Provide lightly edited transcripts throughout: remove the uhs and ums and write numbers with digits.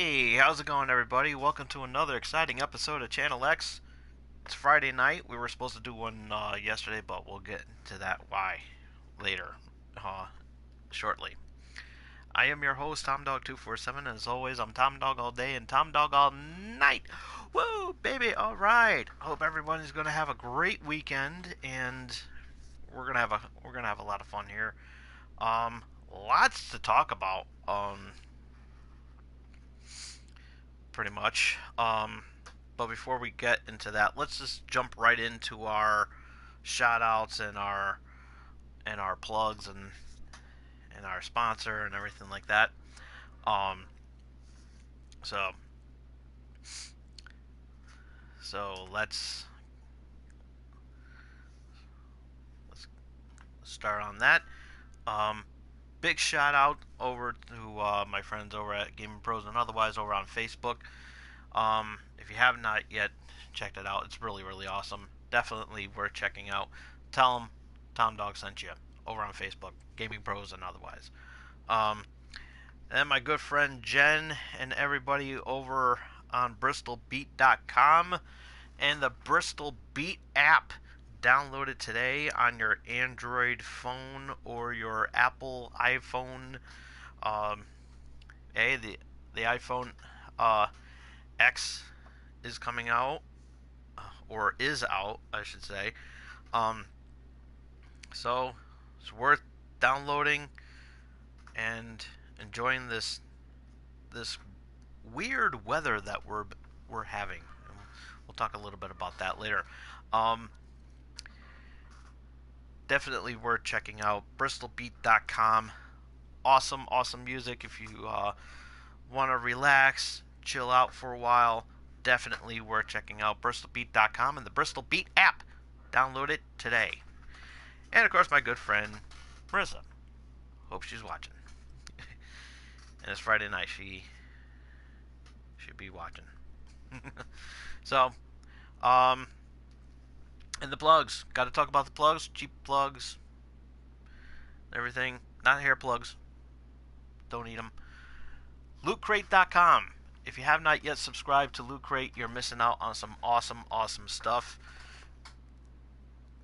Hey, how's it going, everybody? Welcome to another exciting episode of Channel X. It's Friday night. We were supposed to do one yesterday, but we'll get into that why later, uh, shortly. I am your host, Tom Dog 247, and as always, I'm Tom Dog all day and Tom Dog all night. Woo, baby! All right. Hope everybody's gonna have a great weekend, and we're gonna have a lot of fun here. Lots to talk about. Pretty much. But before we get into that, let's just jump right into our shout outs and our plugs and our sponsor and everything like that. Um, so so let's start on that. Um, Big shout out over to my friends over at Gaming Pros and otherwise over on Facebook. If you have not yet checked it out, it's really awesome. Definitely worth checking out. Tell them Tom Dog sent you over on Facebook, Gaming Pros and otherwise. Um, and my good friend Jen and everybody over on BristolBeat.com and the Bristol Beat app. Download it today on your Android phone or your Apple iPhone. Um, the iPhone uh, X is coming out, or is out, I should say. Um, so it's worth downloading and enjoying this weird weather that we're having. We'll talk a little bit about that later. Um, Definitely worth checking out. BristolBeat.com. Awesome music if you want to relax, chill out for a while. Definitely worth checking out. BristolBeat.com and the Bristol Beat app. Download it today. And of course, my good friend Marissa. Hope she's watching. And it's Friday night. She should be watching. So, um, and the plugs. Got to talk about the plugs. Cheap plugs. Everything. Not hair plugs. Don't eat them. LootCrate.com. If you have not yet subscribed to Loot Crate, you're missing out on some awesome stuff.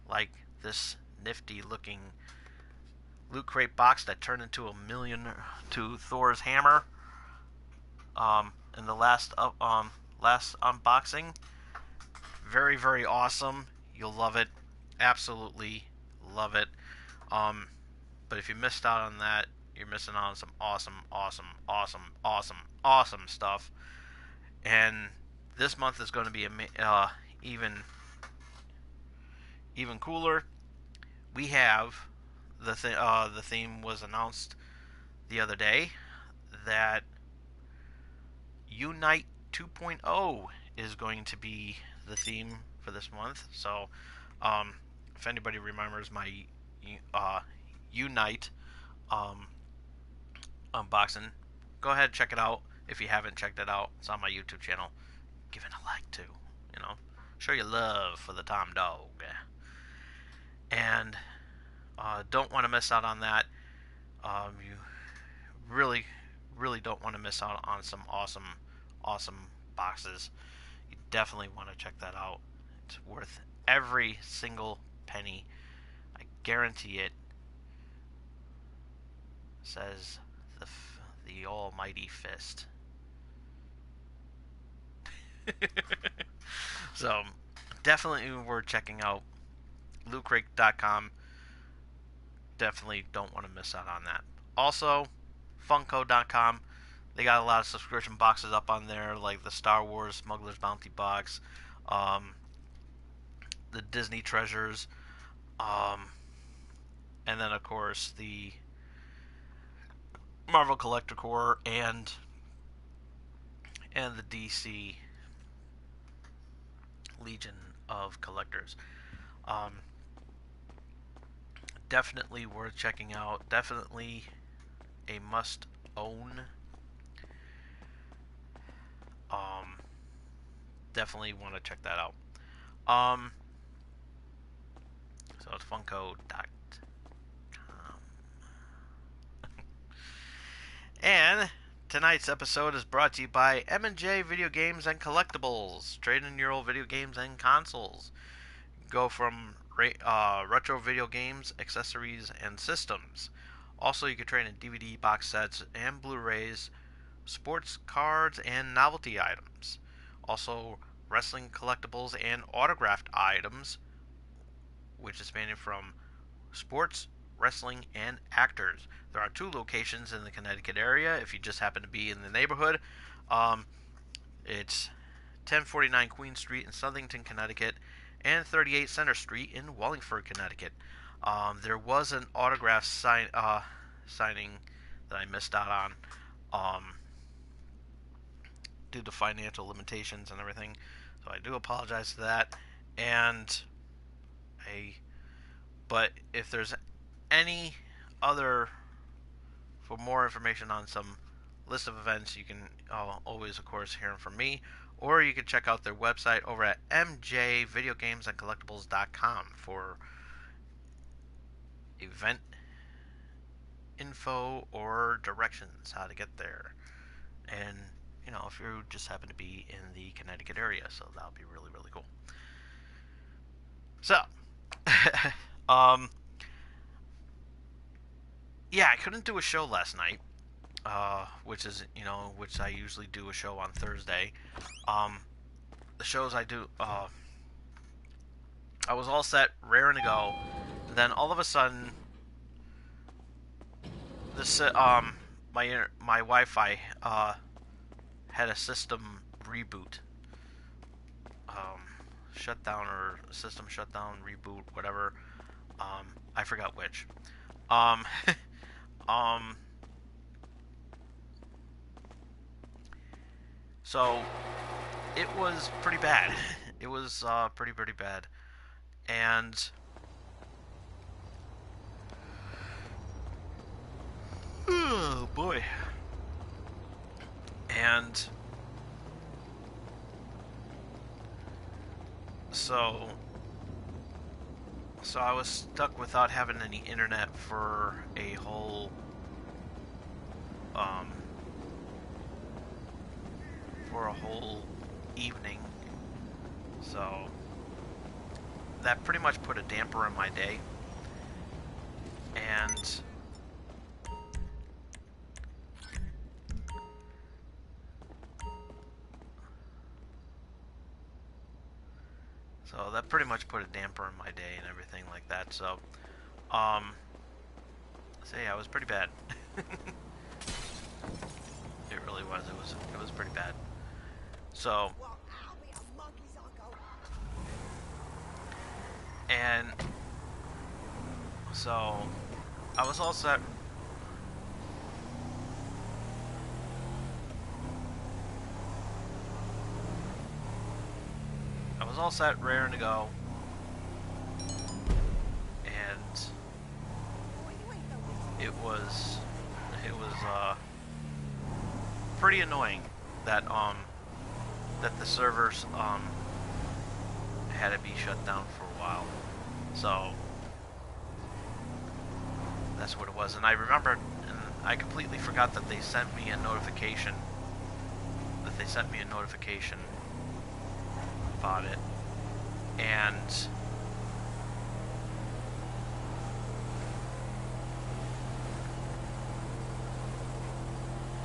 Like this nifty looking Loot Crate box that turned into a million to Thor's hammer. In the last unboxing. Very awesome. You'll love it. Absolutely love it. But if you missed out on that, you're missing out on some awesome stuff. And this month is going to be even cooler. We have the theme was announced the other day that Unite 2.0 is going to be the theme for this month. So, if anybody remembers my Unite unboxing, go ahead and check it out. If you haven't checked it out, it's on my YouTube channel. Give it a like too. Show your love for the Tom Dog. And don't want to miss out on that. You really don't want to miss out on some awesome boxes. You definitely want to check that out. It's worth every single penny. I guarantee it. Says the almighty fist. So definitely worth checking out. LootCrate.com. Definitely don't want to miss out on that. Also, Funko.com. They got a lot of subscription boxes up on there, like the Star Wars Smuggler's Bounty box, the Disney Treasures, and then of course the Marvel Collector Corps and the DC Legion of Collectors. Um, Definitely worth checking out. Definitely a must own. Definitely want to check that out. So it's Funko.com. And Tonight's episode is brought to you by M&J Video Games and Collectibles. Trade in your old video games and consoles. Go from retro video games, accessories, and systems. Also, you can trade in DVD box sets and Blu-rays, sports cards, and novelty items. Also, wrestling collectibles and autographed items, which is spanning from sports, wrestling, and actors. There are 2 locations in the Connecticut area if you just happen to be in the neighborhood. It's 1049 Queen Street in Southington, Connecticut, and 38 Center Street in Wallingford, Connecticut. There was an autograph signing that I missed out on due to financial limitations and everything, so I do apologize for that. And but if there's any other, for more information on some list of events, you can always, of course, hear them from me, or you can check out their website over at mjvideogamesandcollectibles.com for event info or directions how to get there. And if you just happen to be in the Connecticut area, so that'll be really, really cool. So yeah, I couldn't do a show last night, which I usually do a show on Thursday. The shows I do, I was all set, raring to go. Then all of a sudden, my Wi-Fi had a system reboot, shutdown, or system shutdown, reboot, whatever. I forgot which. So it was pretty bad. It was pretty bad, and oh boy, and so I was stuck without having any internet for a whole evening. So that pretty much put a damper in my day. And so that pretty much put a damper in my day and everything like that. So yeah, it was pretty bad. It really was. It was pretty bad. So, and so I was all set. I was all set, raring to go, and it was pretty annoying that the servers had to be shut down for a while. So that's what it was. And I remembered, and I completely forgot that they sent me a notification. About it, and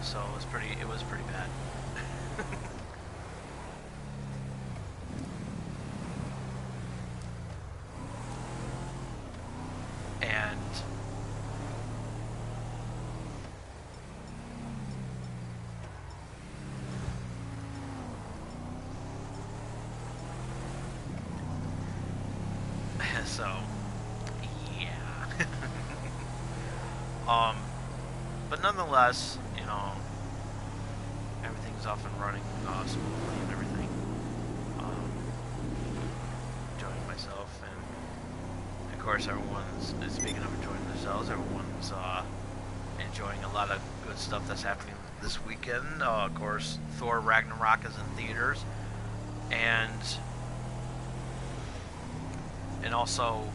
so it was pretty bad. And so yeah. But nonetheless, everything's up and running smoothly and everything. Enjoying myself, and of course everyone's, speaking of enjoying themselves, everyone's enjoying a lot of good stuff that's happening this weekend. Of course, Thor Ragnarok is in theaters, and also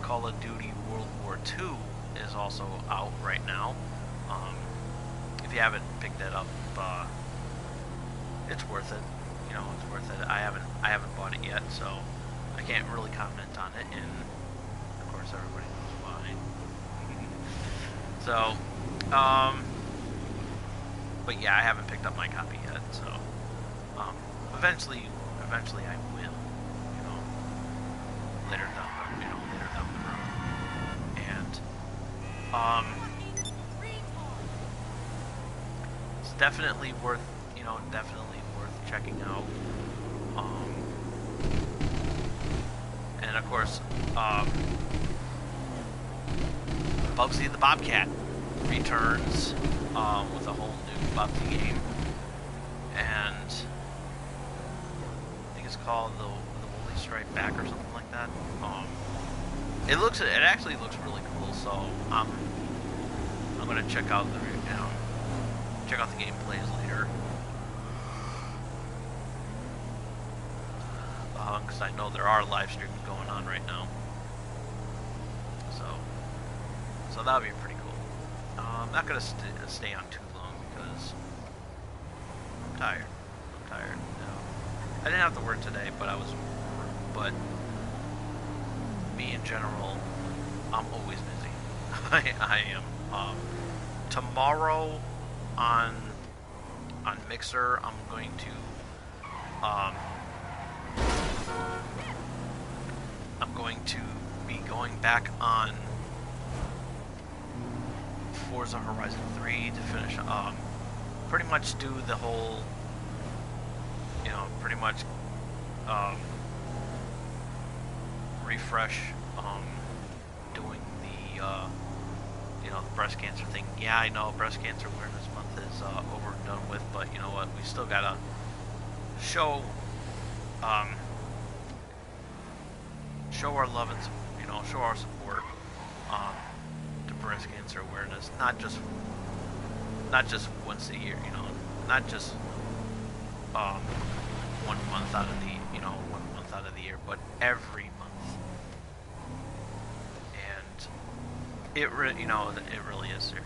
Call of Duty World War II is also out right now. If you haven't picked that up, it's worth it. You know, it's worth it. I haven't bought it yet, so I can't really comment on it. And of course, everybody knows why. So, but yeah, I haven't picked up my copy yet. So, eventually I will. You know, later down the road. And it's definitely worth. You know, definitely worth checking out. And of course, Bugsy the Bobcat returns with a whole new Bugsy game, and I think it's called the Woolly Stripe Back or something like that. It actually looks really cool, so I'm gonna check out the gameplays later. Because I know there are live streams going on right now, so that would be pretty cool. I'm not gonna stay on too long because I'm tired. You know. I didn't have to work today, but me in general, I'm always busy. I am. Tomorrow on Mixer, I'm going to be going back on Forza Horizon 3 to finish, pretty much do the whole, you know, pretty much, refresh, doing the, you know, the breast cancer thing. Yeah, I know Breast Cancer Awareness Month is, over and done with, but you know what, we still gotta show our love and, you know, show our support to breast cancer awareness, not just once a year, you know, not just 1 month out of the, you know, 1 month out of the year, but every month. And it really is serious.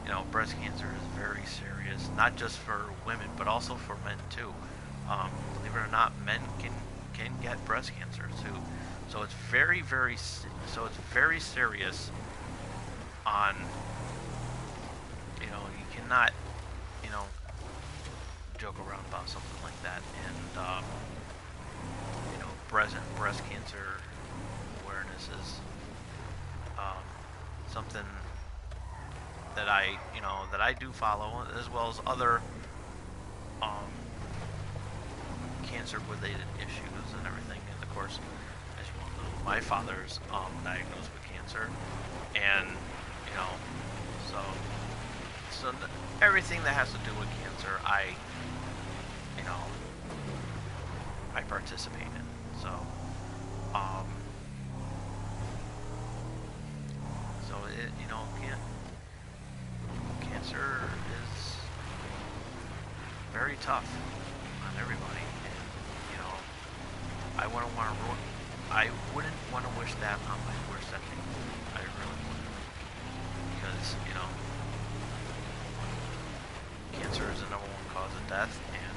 You know, breast cancer is very serious, not just for women, but also for men too. Believe it or not, men can get breast cancer too. So it's very serious. On, you know, you cannot, you know, joke around about something like that. And you know, breast cancer awareness is something that I do follow, as well as other cancer related issues and everything. And of course, as you all know, my father's diagnosed with cancer, and you know, so everything that has to do with cancer, I participate in. So it, you know, cancer is very tough on everybody, and you know, I wouldn't want to wish that on my worst enemy. I really wouldn't, because you know, cancer is the #1 cause of death, and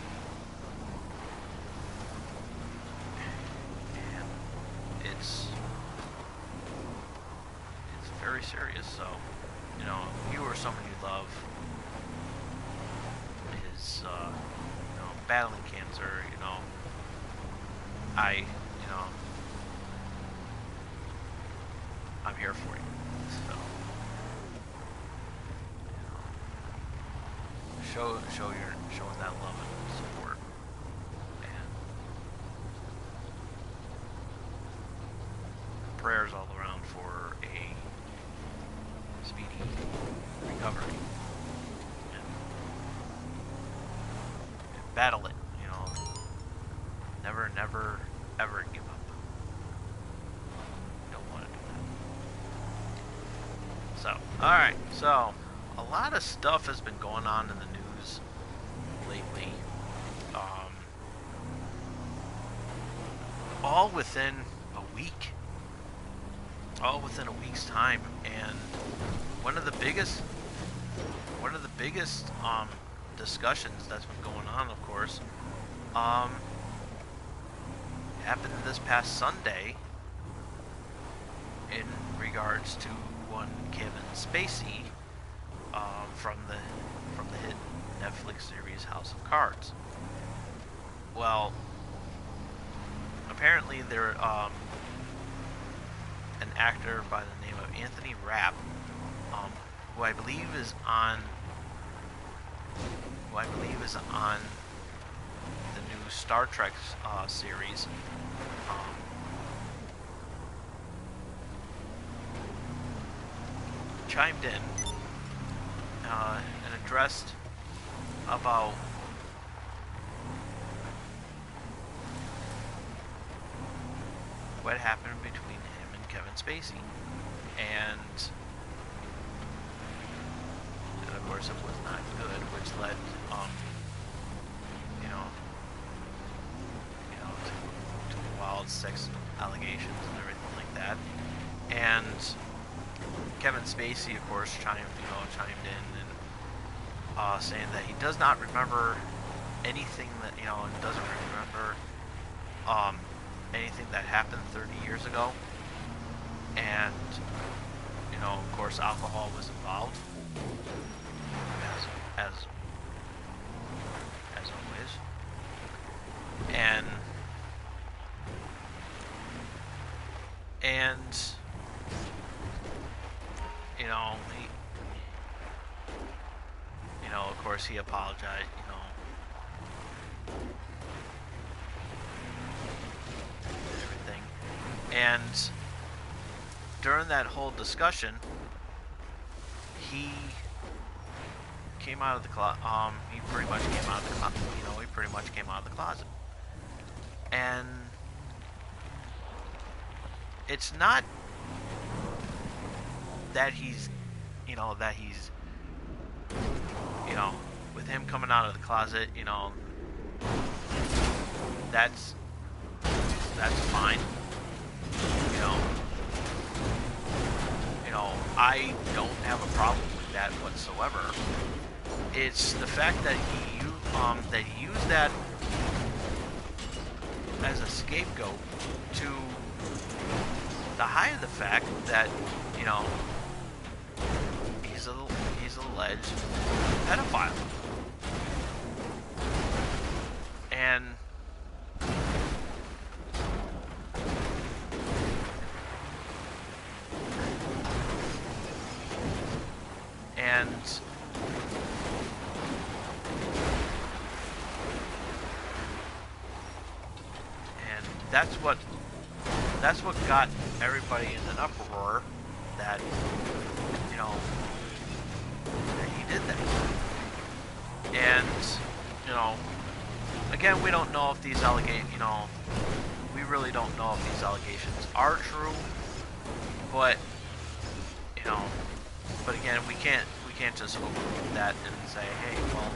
it's very serious. So, you know, if you or someone you love is, you know, battling cancer, you know, I'm here for you. So, you know, showing that love and support, and prayers all around for a speedy recovery, and battle it. You know, never ever give up. Don't want to do that. So, all right. So, a lot of stuff has been going on in the news lately. All within a week. all within a week's time. And one of the biggest one of the biggest discussions that's been going on, of course, um, happened this past Sunday in regards to one Kevin Spacey, from the hit Netflix series House of Cards. Well, apparently there an actor by the name of Anthony Rapp, um, who I believe is on the new Star Trek series. Um, Chimed in and addressed about what happened between him and Kevin Spacey, and of course it was not good, which led, you know, to wild sex allegations and everything like that, and Kevin Spacey, of course, chimed in and saying that he does not remember anything that and doesn't remember anything that happened 30 years ago, and of course, alcohol was involved, as always, and of course, he apologized, and everything. And during that whole discussion, he came out of the closet. He pretty much came out of the closet. He pretty much came out of the closet. And it's not that he's, with him coming out of the closet, that's fine. I don't have a problem with that whatsoever. It's the fact that he used that as a scapegoat to hide the fact that he's alleged pedophile, and that's what got everybody in an uproar, that that he did that. And again, we don't know if these allegations, we really don't know if these allegations are true, but again, we can't just overlook that and say, hey, well,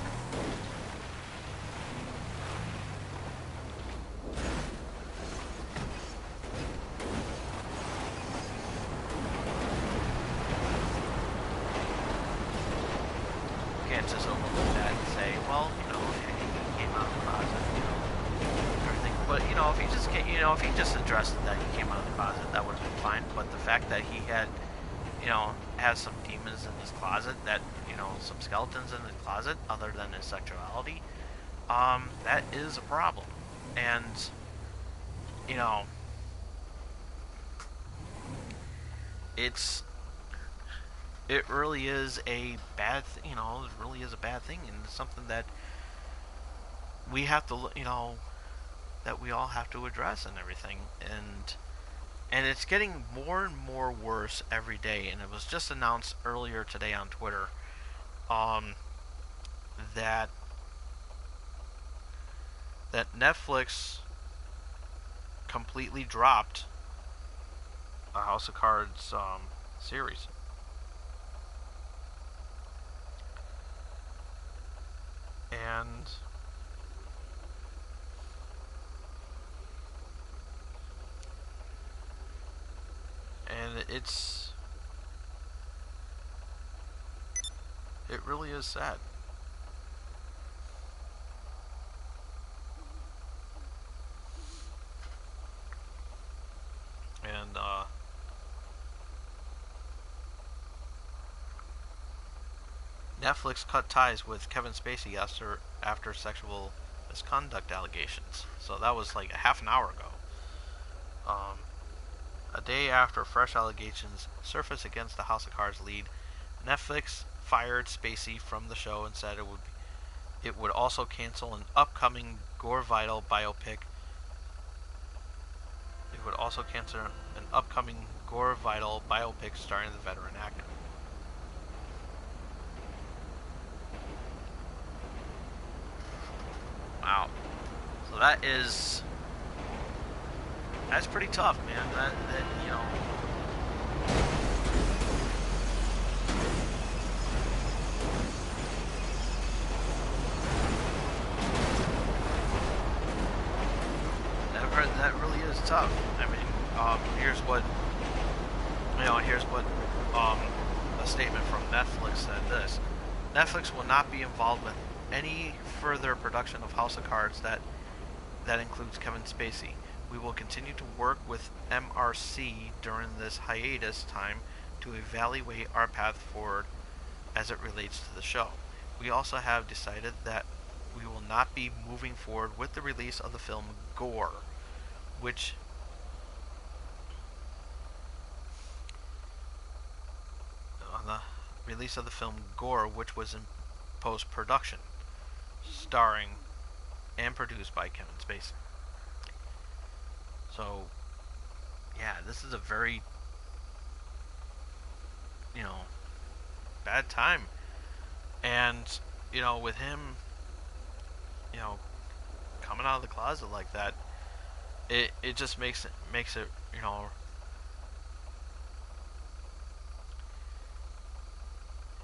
if he just addressed that he came out of the closet, that would have been fine. But the fact that he had, has some demons in his closet, that, some skeletons in his closet, other than his sexuality, that is a problem. And, it really is a bad, it really is a bad thing, and it's something that we have to, that we all have to address and everything. And it's getting more and more worse every day. And it was just announced earlier today on Twitter, that Netflix completely dropped a House of Cards series. And it's it really is sad. And Netflix cut ties with Kevin Spacey after sexual misconduct allegations. So that was like a half an hour ago. Um, a day after fresh allegations surfaced against the House of Cards lead, Netflix fired Spacey from the show and said it would also cancel an upcoming Gore Vidal biopic. It would also cancel an upcoming Gore Vidal biopic starring the veteran actor. Wow. So that's pretty tough, man. That you know. That really is tough. I mean, here's what a statement from Netflix said. This: Netflix will not be involved with any further production of House of Cards that includes Kevin Spacey. We will continue to work with MRC during this hiatus time to evaluate our path forward as it relates to the show. We also have decided that we will not be moving forward with the release of the film Gore, which on the release of the film Gore, which was in post-production, starring and produced by Kevin Spacey. So, yeah, this is a very, bad time. And, with him, you know, coming out of the closet like that, it just makes it,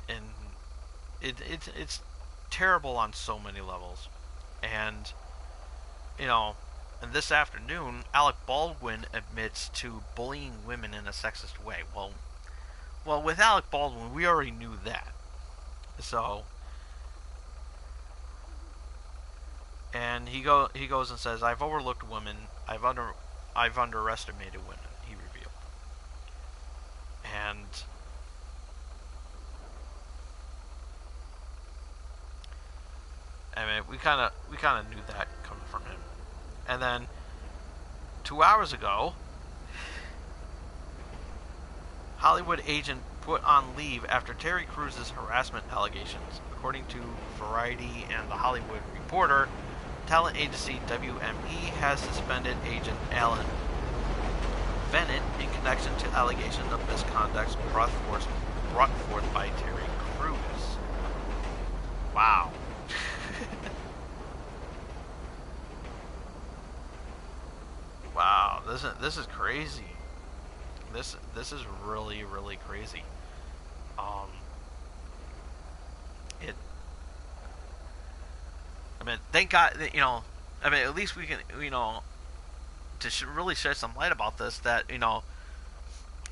and it's terrible on so many levels. And, you know, and this afternoon, Alec Baldwin admits to bullying women in a sexist way. Well, with Alec Baldwin, we already knew that. So, and he goes and says, "I've overlooked women. I've underestimated women." He revealed, and I mean, we kind of knew that coming from him. And then 2 hours ago, Hollywood agent put on leave after Terry Crews' harassment allegations. According to Variety and The Hollywood Reporter, talent agency WME has suspended agent Alan Bennett in connection to allegations of misconduct brought forth by Terry Crews. Wow. Wow, this is crazy. This is really really crazy. Um, it. I mean, thank God that, I mean, at least we can, to really shed some light about this. That,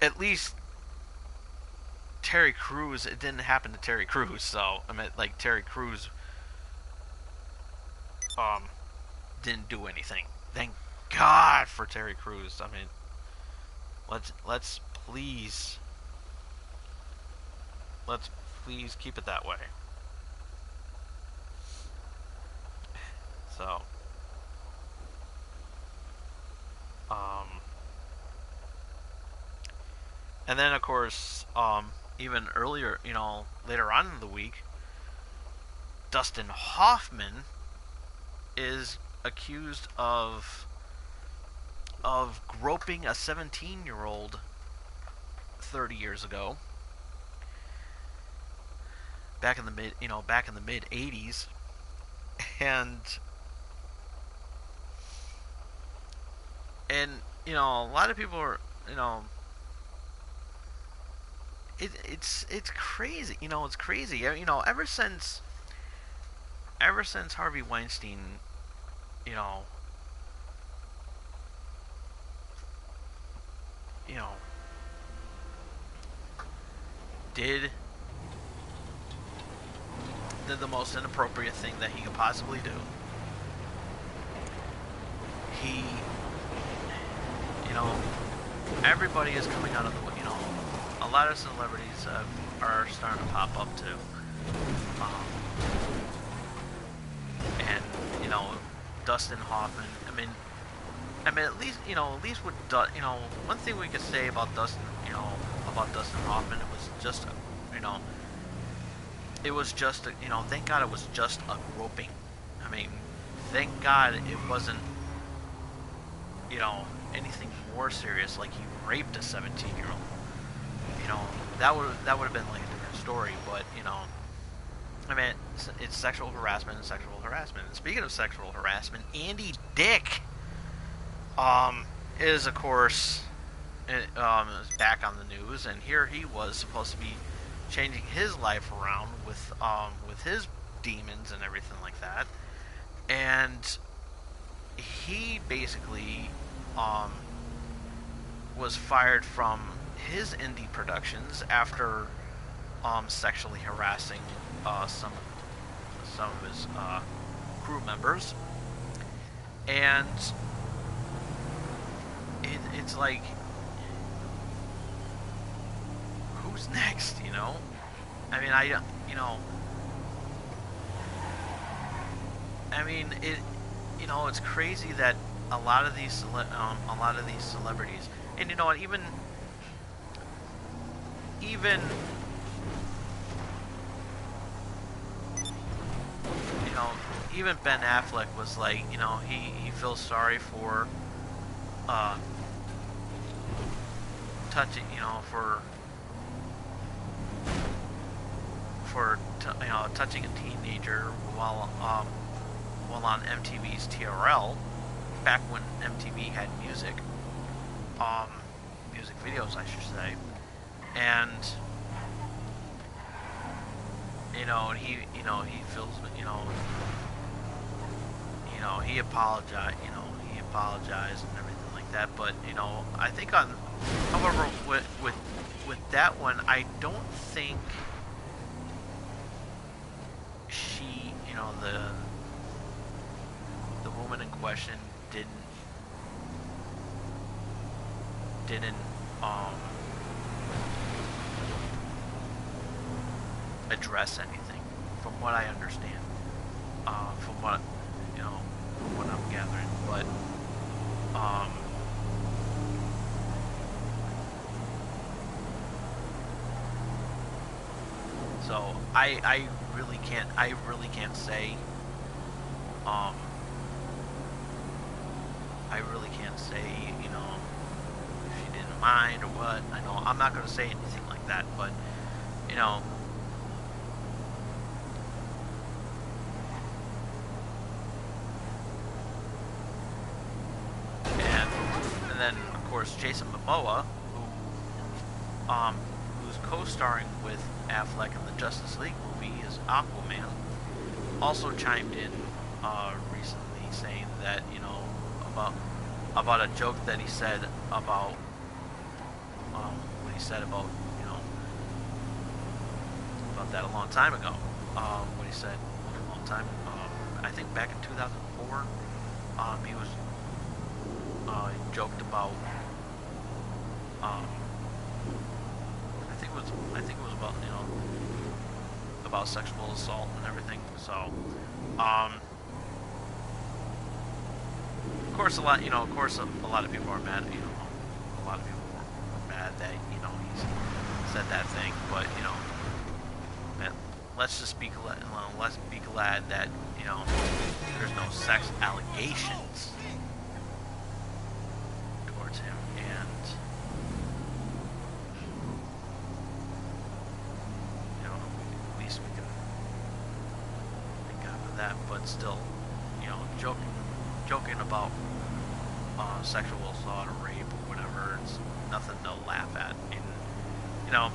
at least Terry Crews, it didn't happen to Terry Crews. So I mean, like, Terry Crews um didn't do anything. Thank God for Terry Crews. I mean, let's please let's please keep it that way. So, um, and then of course, even earlier, later on in the week, Dustin Hoffman is accused of groping a 17-year-old 30 years ago, back in the mid 80s. And a lot of people are, it's crazy. It's crazy. Ever since Harvey Weinstein, you know you know did the most inappropriate thing that he could possibly do. He, you know, everybody is coming out of the, you know, a lot of celebrities are starting to pop up too. And, you know, Dustin Hoffman, I mean, at least, you know, with, you know, one thing we could say about Dustin, you know, about Dustin Hoffman, it was just, you know, it was just, you know, thank God it was just a groping. I mean, thank God it wasn't, you know, anything more serious, like he raped a 17-year-old. You know, that would have been like a different story, but, you know, I mean, it's sexual harassment and sexual harassment. And speaking of sexual harassment, Andy Dick, is of course, is back on the news, and here he was supposed to be changing his life around with his demons and everything like that, and he basically was fired from his indie productions after sexually harassing some of his crew members, and it's like, who's next? You know, I mean, it. You know, it's crazy that a lot of these celebrities, and you know what, even you know, even Ben Affleck was like, you know, he feels sorry for touching, you know, you know, touching a teenager while on MTV's TRL, back when MTV had music videos, I should say, and you know, and he feels, you know, he apologized, and everything like that, but you know, I think however, with that one, I don't think she, you know, the woman in question didn't address anything, from what I understand, from what, you know, from what I'm gathering, but so I really can't say, you know, if she didn't mind or what. I know I'm not going to say anything like that, but you know, and then of course Jason Momoa, who's co-starring with Affleck in the Justice League movie as Aquaman, also chimed in recently, saying that, you know, about a joke that he said about what he said about, you know, about that a long time ago. What he said a long time, I think back in 2004, he was he joked about, I think it was about, you know, about sexual assault and everything. So, of course, a lot of people are mad. You know, a lot of people are mad that, you know, he's said that thing. But, you know, let's be glad that, you know, there's no sex allegations towards him, and you know, at least we can thank God for that. But still, you know, joking about sexual assault or rape or whatever, it's nothing to laugh at. And, you know,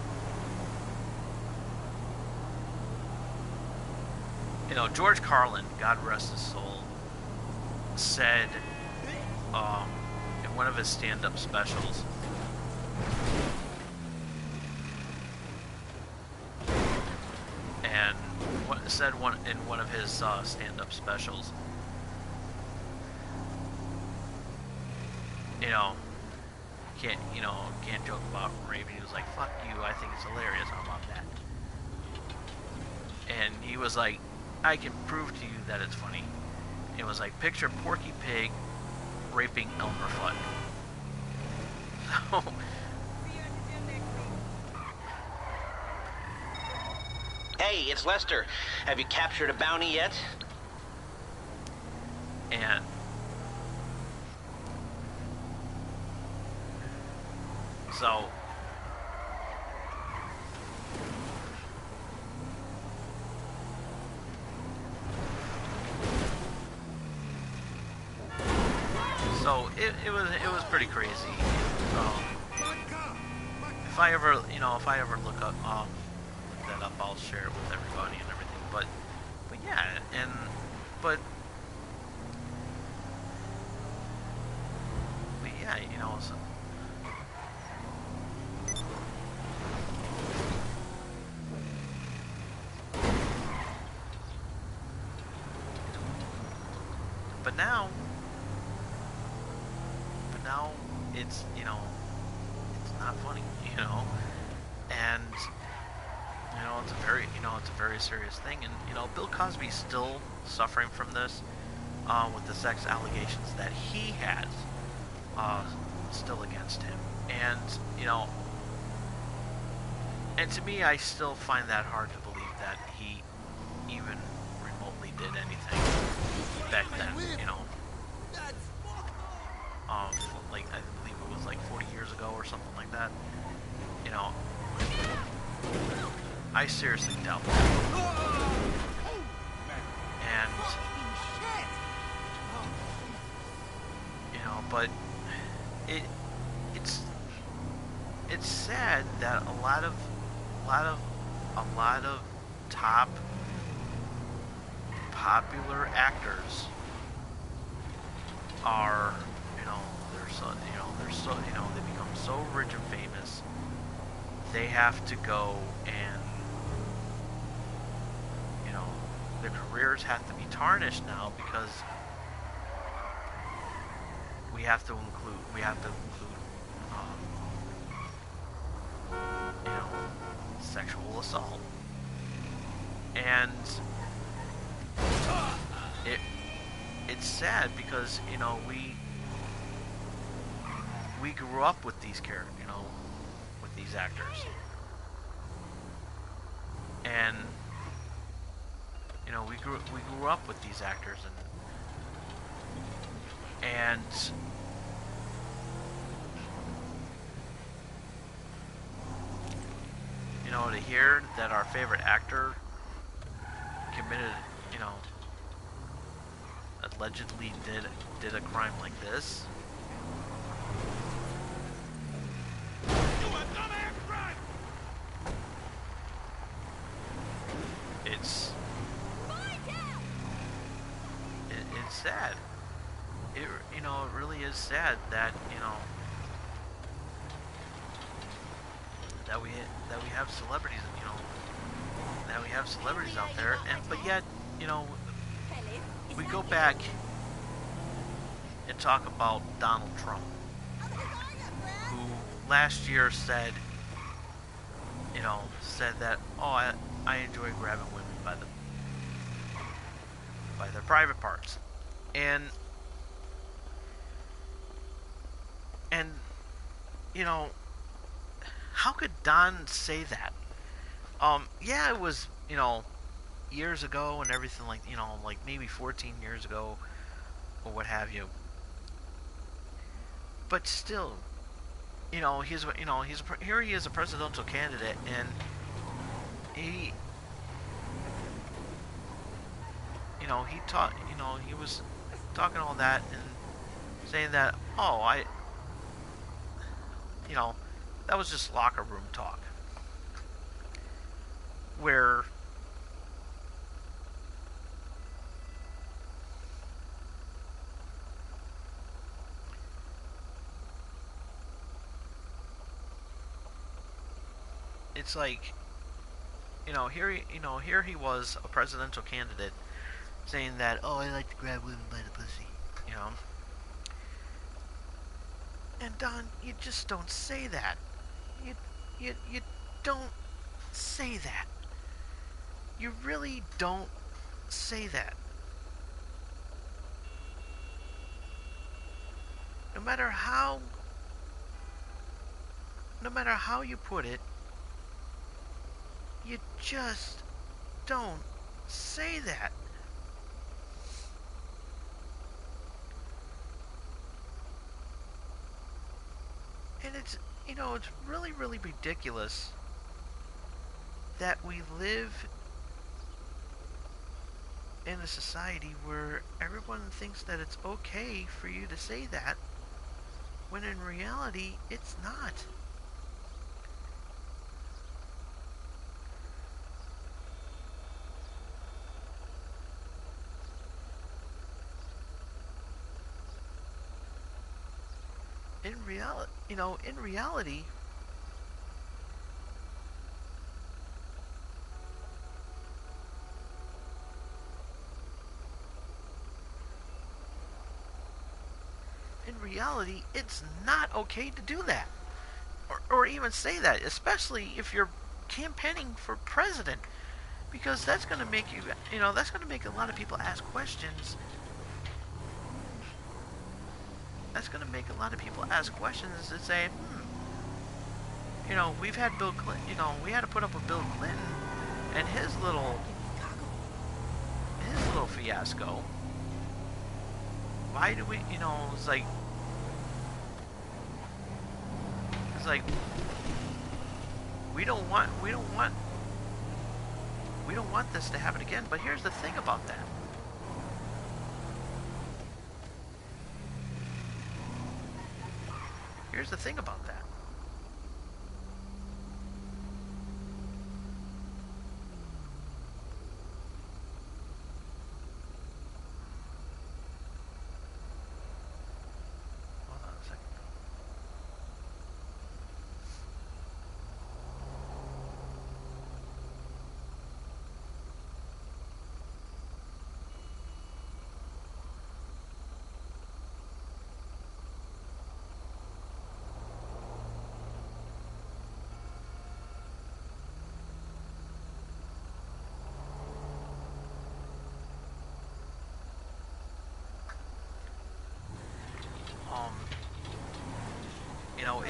George Carlin, God rest his soul, said in one of his stand-up specials said one in one of his stand-up specials. You know, can't joke about rape. He was like, "Fuck you! I think it's hilarious. How about that?" And he was like, "I can prove to you that it's funny." It was like, picture Porky Pig raping Elmer Fudd. So, hey, it's Lester. Have you captured a bounty yet? and so, it was pretty crazy. Um, if I ever look that up, I'll share it with everybody and everything. But yeah, but yeah, so, but now it's it's not funny, and it's a very serious thing, and Bill Cosby's still suffering from this, with the sex allegations that he has still against him, and and to me, I still find that hard to believe that he even remotely did anything back then, like I believe it was like 40 years ago or something like that. I seriously doubt that. And but it's sad that a lot of top popular actors are, they become so rich and famous, they have to go and, their careers have to be tarnished now because we have to include, sexual assault. And it's sad because we grew up with these characters, with these actors, and we grew up with these actors, and to hear that our favorite actor committed, allegedly did a crime like this. It's sad. It really is sad that that we have celebrities, that we have celebrities out there, and but yet we go back and talk about Donald Trump, who last year said that, oh, I enjoy grabbing women by their private parts, and how could Don say that? Yeah, it was years ago and everything, like like maybe 14 years ago or what have you. But still, here he is, a presidential candidate, and he he taught he was talking all that and saying that, oh, that was just locker room talk, where it's like, here he was, a presidential candidate, saying that, oh, I like to grab women by the pussy, you know. And Don, you just don't say that. You, you don't say that. You really don't say that. No matter how, no matter how you put it, you just don't say that. And it's really, really ridiculous that we live in a society where everyone thinks that it's okay for you to say that, when in reality, it's not. In reality, it's not okay to do that, or even say that, especially if you're campaigning for president, because that's going to make that's going to make a lot of people ask questions. That's going to make a lot of people ask questions and say, we've had Bill Clinton, we had to put up with Bill Clinton and his little fiasco. Why do we, it's like we don't want this to happen again. But here's the thing about that. Here's the thing about that. Hold on a second.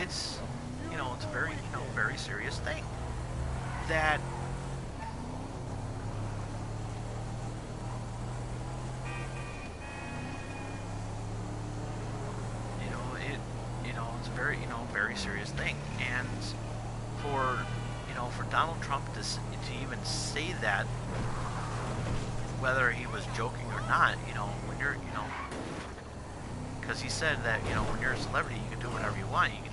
It's it's a very very serious thing that it's a very very serious thing. And for for Donald Trump to even say that, whether he was joking or not, when you're because he said that when you're a celebrity you can do whatever you want. You can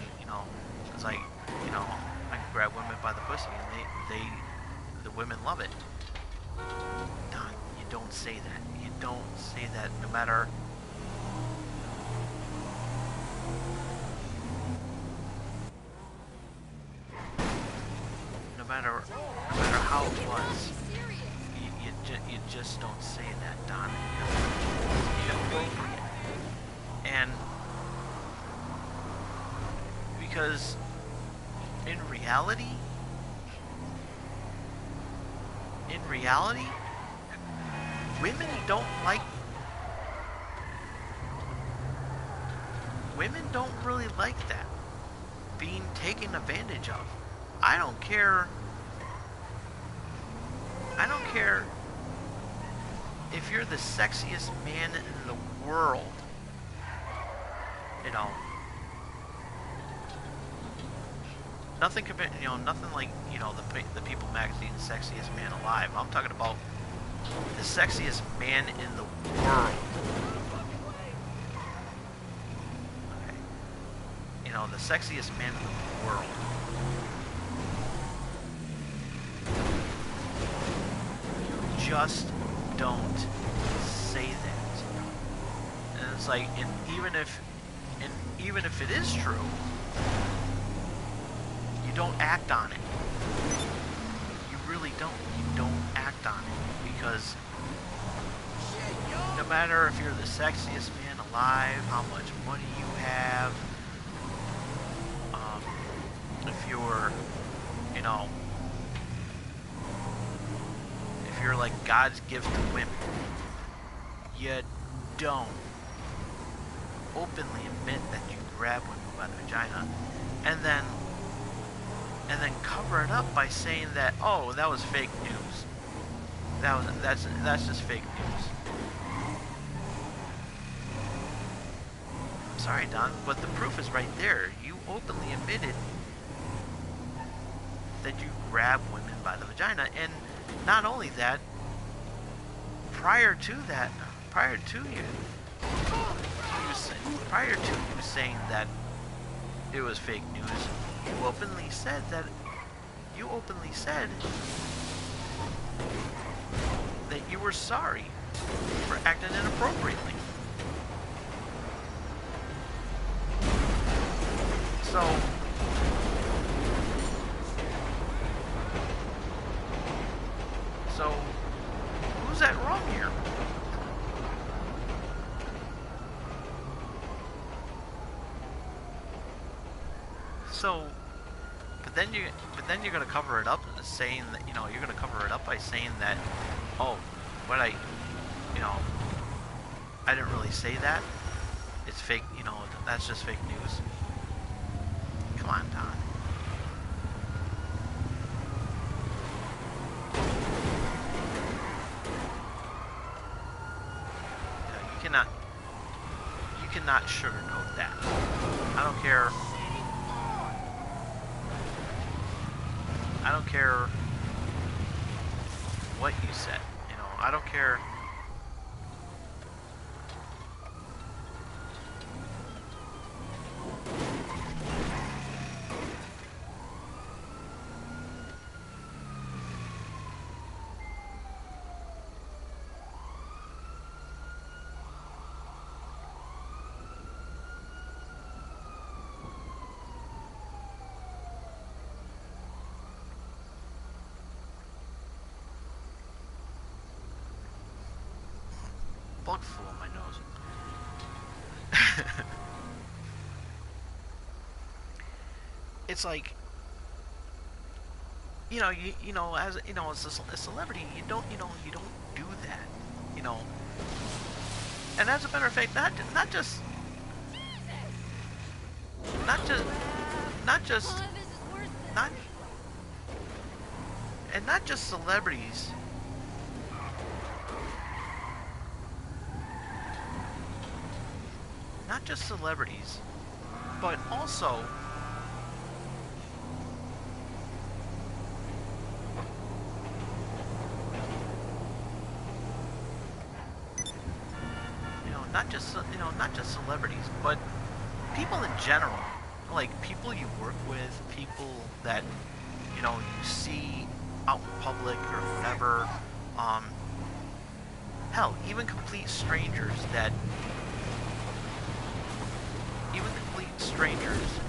it's like I can grab women by the pussy and the women love it. Don, you don't say that. You don't say that. No matter how it was, you just don't say that, Don. It's inappropriate. And because in reality, women don't really like that, being taken advantage of. I don't care if you're the sexiest man in the world. Nothing compared, nothing like, the People magazine sexiest man alive. I'm talking about the sexiest man in the world. Okay. The sexiest man in the world. You just don't say that. And it's like, and even if it is true, you don't act on it. You really don't. matter if you're the sexiest man alive, how much money you have, if you're, you know, if you're like God's gift to women, you don't openly admit that you grab women by the vagina, and then cover it up by saying that, oh, that was fake news. That's just fake news. I'm sorry, Don, but the proof is right there. You openly admitted that you grab women by the vagina, and not only that, prior to you saying that it was fake news, you openly said that you were sorry for acting inappropriately. So who's that wrong here? But then you're gonna cover it up saying that, you're gonna cover it up by saying that, oh, but I didn't really say that. It's fake, that's just fake news. Come on, Don. You cannot sugarcoat that. I don't care. I don't care what you said. I don't care. Bug flew on my nose. It's like, as a celebrity, you don't do that, And as a matter of fact, not just celebrities. Not just celebrities, but also not just celebrities, but people in general, like people you work with, people that you see out in public or whatever. Hell, even complete strangers that. Even complete strangers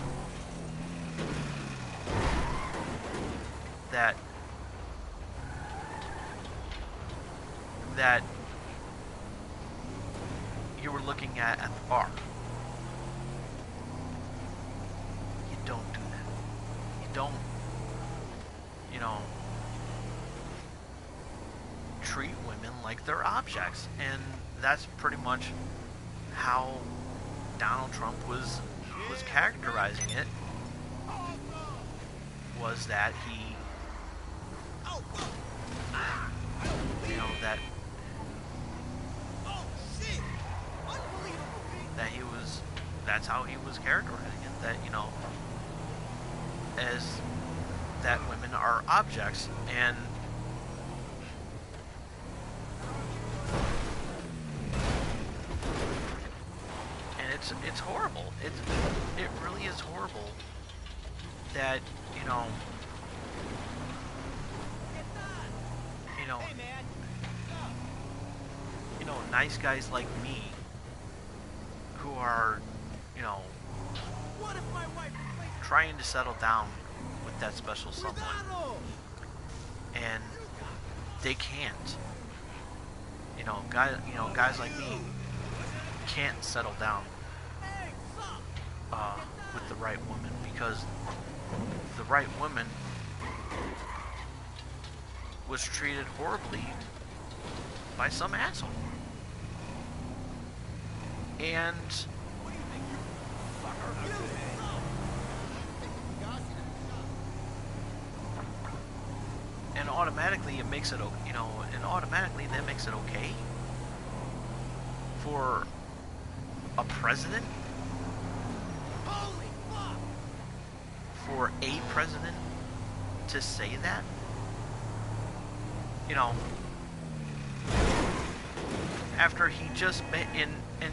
that you were looking at the bar. You don't do that. You don't, treat women like they're objects. And that's pretty much how Donald Trump was characterizing it, was that he, that's how he was characterizing it, that, as that women are objects, and it's horrible. It really is horrible that, nice guys like me who are, trying to settle down with that special someone, and they can't. Guys like me can't settle down uh, with the right woman because the right woman was treated horribly by some asshole. And automatically it makes it, and automatically that makes it okay for a president, for a president to say that. After he just and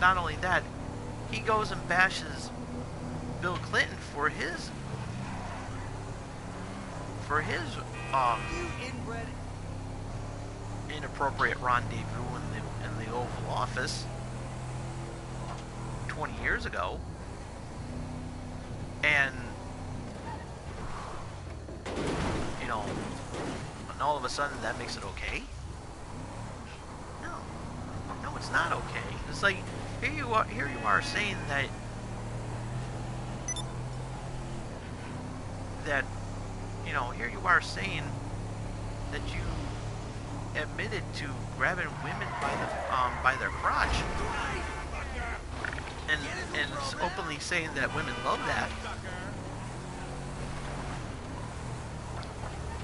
not only that, he goes and bashes Bill Clinton for his inappropriate rendezvous in the Oval Office 20 years ago, and and all of a sudden that makes it okay. No, it's not okay. It's like here you are saying that here you are saying that you admitted to grabbing women by their crotch, and openly saying that women love that,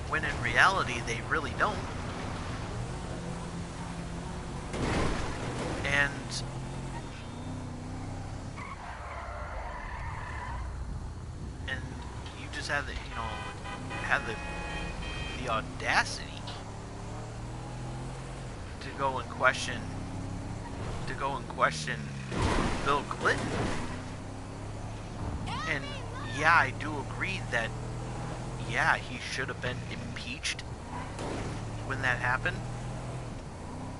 when in reality they really don't. And you just have the audacity to go and question Bill Clinton. And yeah, I do agree that he should have been impeached when that happened,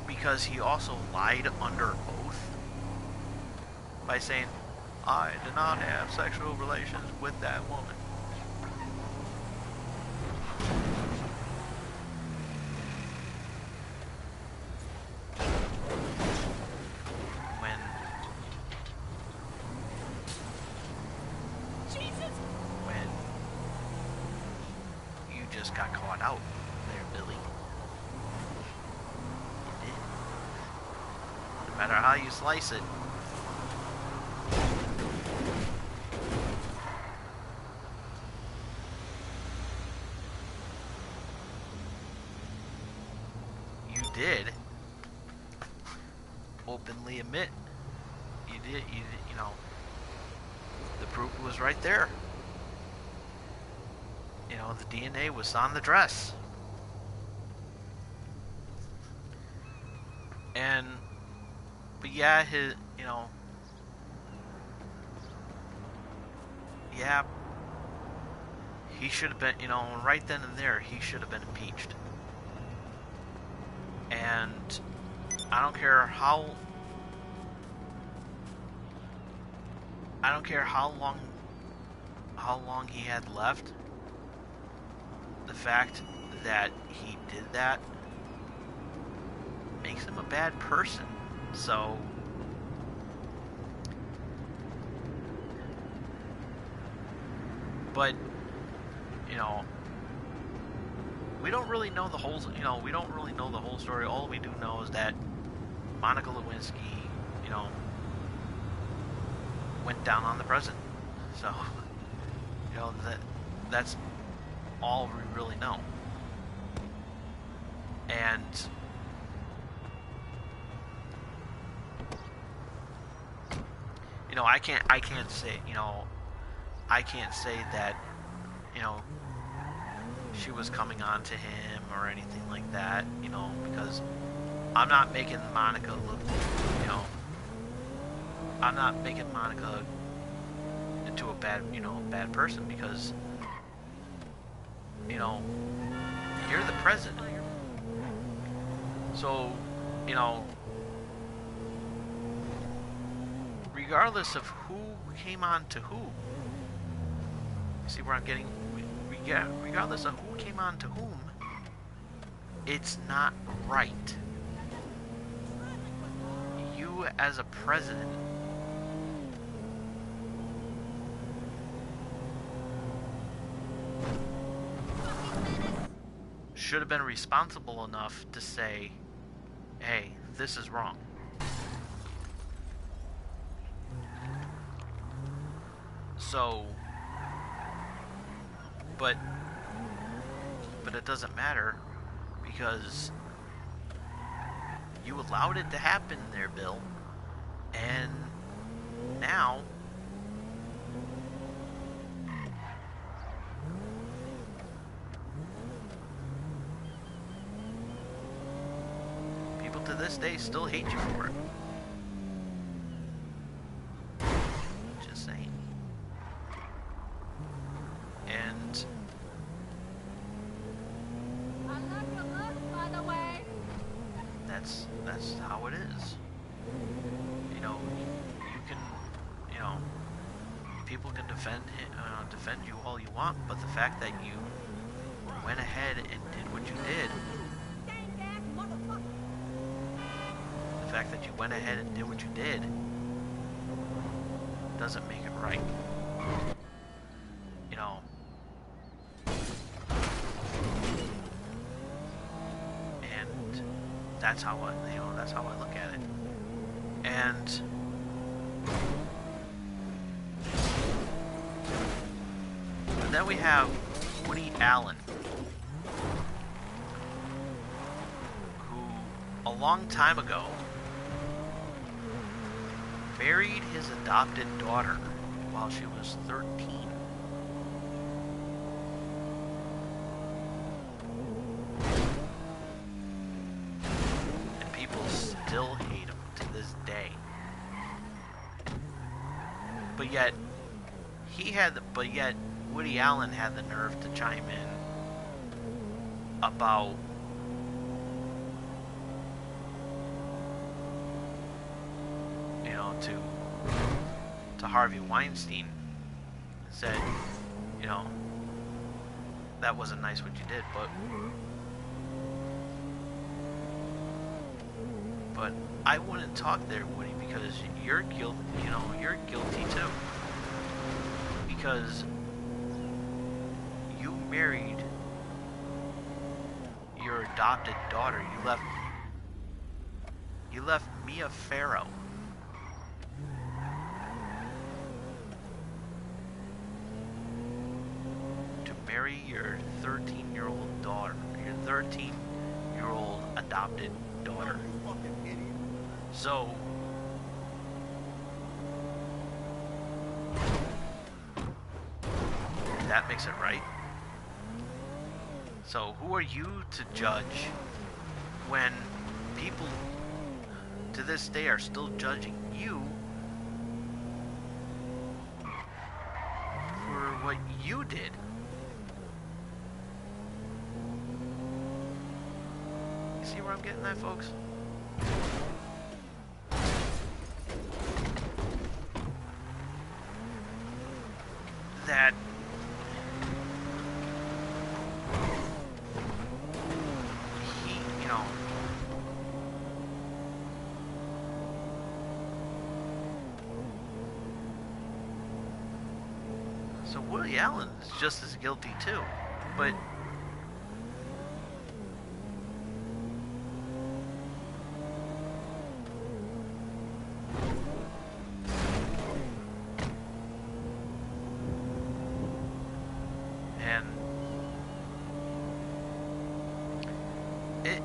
because he also lied under oath by saying, I did not have sexual relations with that woman. When you just got caught out there, Billy. You did. No matter how you slice it. You did openly admit you did, the proof was right there. The DNA was on the dress. But yeah, he should have been, right then and there, he should have been impeached. And I don't care how long he had left. The fact that he did that makes him a bad person. So but we don't really know the whole story. All we do know is that Monica Lewinsky, went down on the president. So, that's all we really know. And I can't say that she was coming on to him or anything like that, because I'm not making Monica look, I'm not making Monica into a bad person, because you're the president. So, regardless of who came on to who, see where I'm getting, regardless of who came on to whom, it's not right. you as a president should have been responsible enough to say, hey, this is wrong. So, but it doesn't matter because you allowed it to happen there, Bill. And now people to this day still hate you for it. Just saying. And that's how it is. You know, you can, you know, people can defend you all you want, but the fact that you went ahead and did what you did, the fact that you went ahead and did what you did, doesn't make it right. You know. And that's how that's how I look at it. And then we have Woody Allen, who a long time ago married his adopted daughter while she was 13. And people still hate him to this day. But yet Woody Allen had the nerve to chime in about to Harvey Weinstein and said, that wasn't nice what you did, but I wouldn't talk there, Woody, because you're guilty. You're guilty too. Because you married your adopted daughter. You left Mia Farrow. To marry your 13-year-old daughter. Your 13-year-old adopted daughter. So that makes it right. So who are you to judge when people to this day are still judging you for what you did? You see where I'm getting that, folks? That so Woody Allen is just as guilty too, but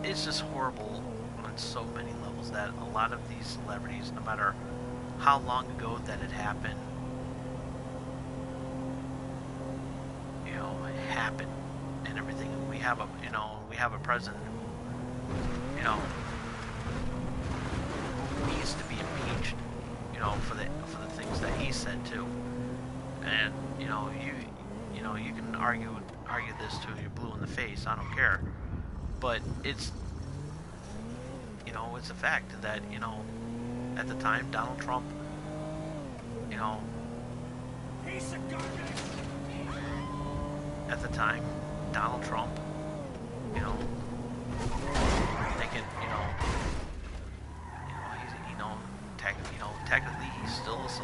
it's just horrible on so many levels that a lot of these celebrities, no matter how long ago that it happened, happened and everything. We have a president who needs to be impeached, for the things that he said too. And you can argue this till you're blue in the face. I don't care. But it's a fact that, at the time, Donald Trump, Piece of garbage. At the time, Donald Trump, thinking,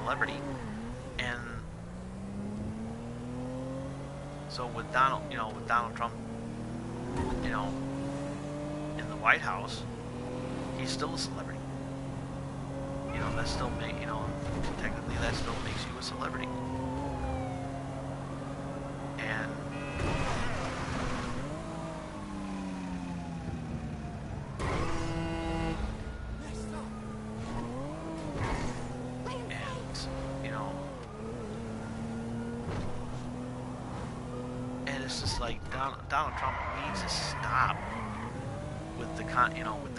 celebrity. And so with Donald, with Donald Trump, you know, in the White House, he's still a celebrity. That still technically that still makes you a celebrity. And it's just like Donald Trump needs to stop with the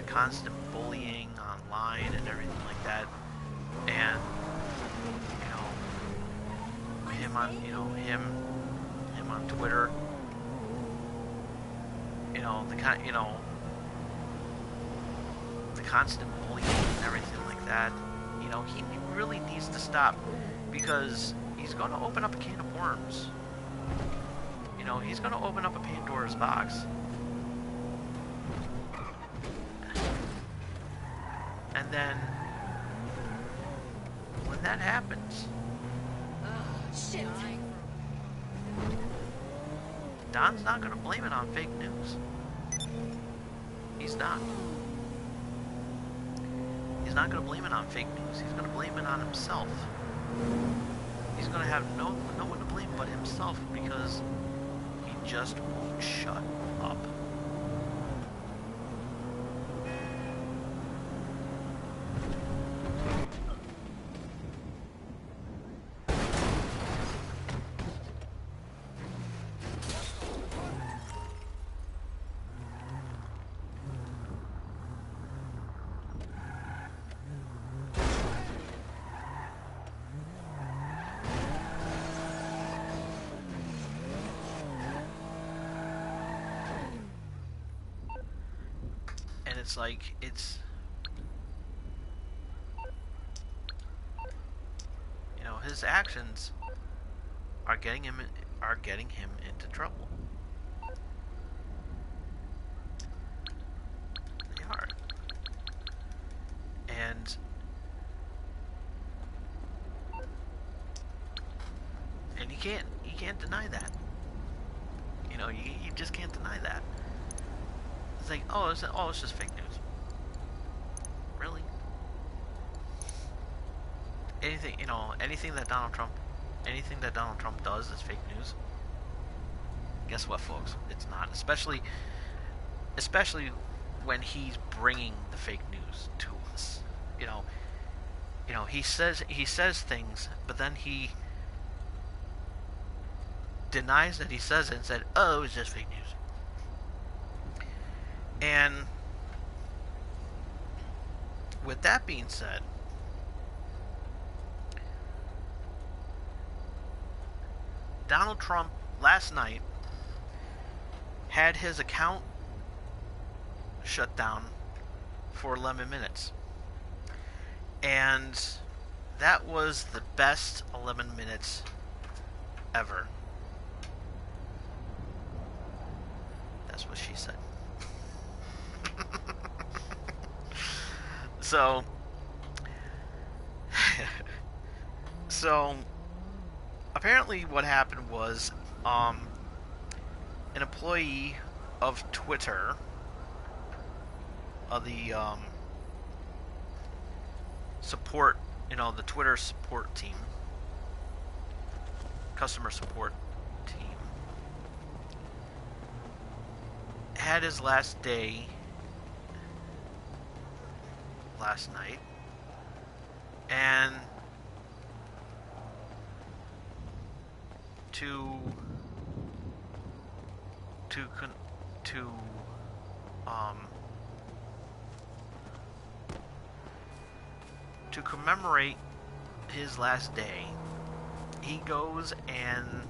constant bullying online and everything like that, and him on him on Twitter, the constant bullying and everything like that. He really needs to stop, because he's going to open up a can of worms. He's going to open up a Pandora's box. And then, when that happens, Shit. Don's not going to blame it on fake news. He's not. He's not going to blame it on fake news. He's going to blame it on himself. He's going to have no one to blame but himself, because he just won't shut up. It's like, his actions are getting him into trouble. They are. And you can't deny that. You just can't deny that. It's like, it's just fake news. Really? Anything that Donald Trump does is fake news. Guess what, folks? It's not. Especially when he's bringing the fake news to us. He says things, but then he denies that he says it and said, "Oh, it was just fake news." And with that being said, Donald Trump last night had his account shut down for 11 minutes. And that was the best 11 minutes ever. That's what she said. So apparently what happened was, an employee of Twitter, of the support, the Twitter support team, customer support team, had his last day last night, and to commemorate his last day, he goes and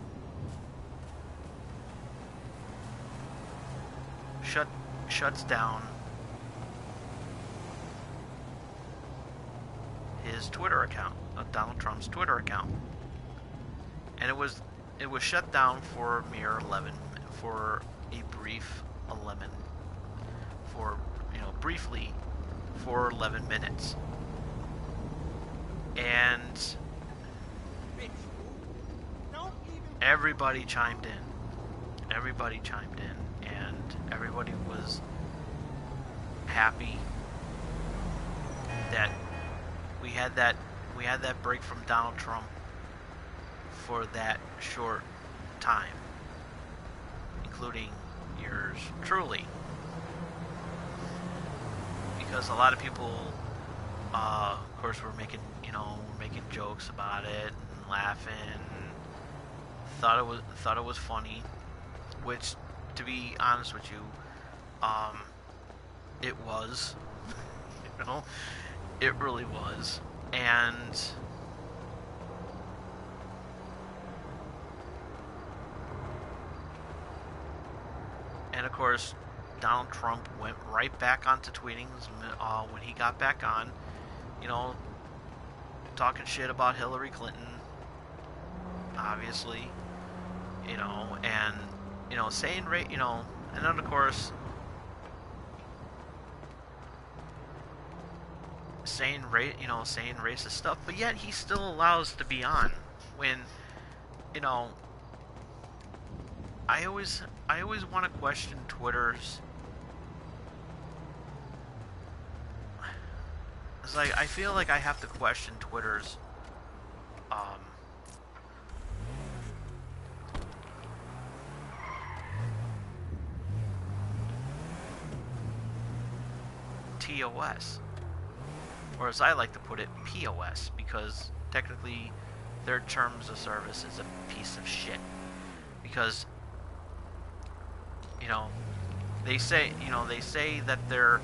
shuts down his Twitter account, Donald Trump's Twitter account, and it was shut down for a mere 11, for a brief 11, briefly for 11 minutes, and everybody chimed in. Everybody chimed in, and everybody was happy that we had that break from Donald Trump for that short time, including yours truly, because a lot of people, of course, were making jokes about it and laughing, thought it was funny, which, to be honest with you, it was, it really was, and of course, Donald Trump went right back onto tweeting when he got back on, talking shit about Hillary Clinton, obviously, and saying and then of course saying racist stuff, but yet he still allows to be on when I always want to question Twitter's. It's like I feel like I have to question Twitter's TOS, or as I like to put it, POS, because technically their terms of service is a piece of shit. Because they say that they're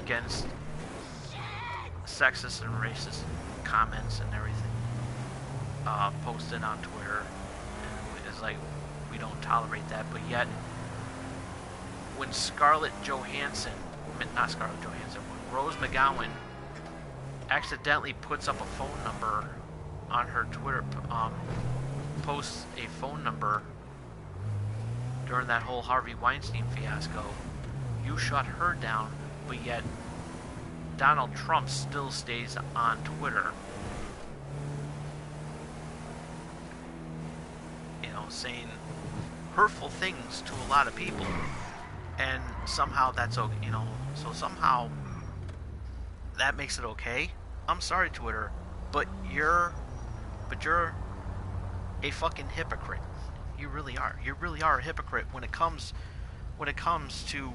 against sexist and racist comments and everything posted on Twitter, and it's like we don't tolerate that. But yet, when Rose McGowan accidentally puts up a phone number on her Twitter, posts a phone number during that whole Harvey Weinstein fiasco, you shut her down, but yet Donald Trump still stays on Twitter, saying hurtful things to a lot of people, and somehow that's okay, so somehow that makes it okay. I'm sorry, Twitter, but you're a fucking hypocrite. You really are. You really are a hypocrite when it comes to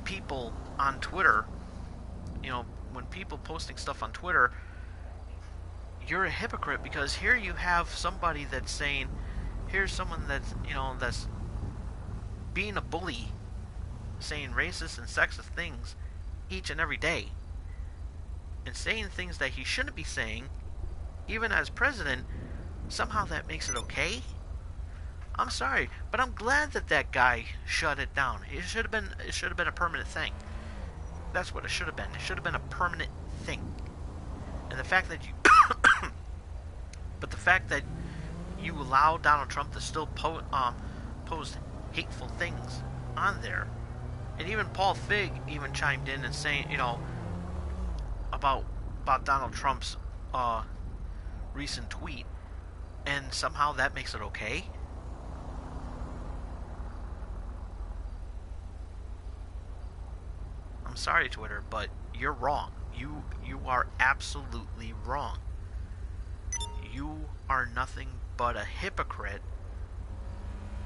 people on Twitter. When people posting stuff on Twitter, you're a hypocrite, because here you have somebody that's saying, here's someone that's being a bully, saying racist and sexist things each and every day, and saying things that he shouldn't be saying, even as president. Somehow that makes it okay. I'm sorry, but I'm glad that guy shut it down. It should have been a permanent thing. That's what it should have been. It should have been a permanent thing. And the fact that you allow Donald Trump to still post hateful things on there, and even Paul Fig even chimed in and saying, about Donald Trump's recent tweet, and somehow that makes it okay. I'm sorry, Twitter, but you're wrong. You are absolutely wrong. You are nothing but a hypocrite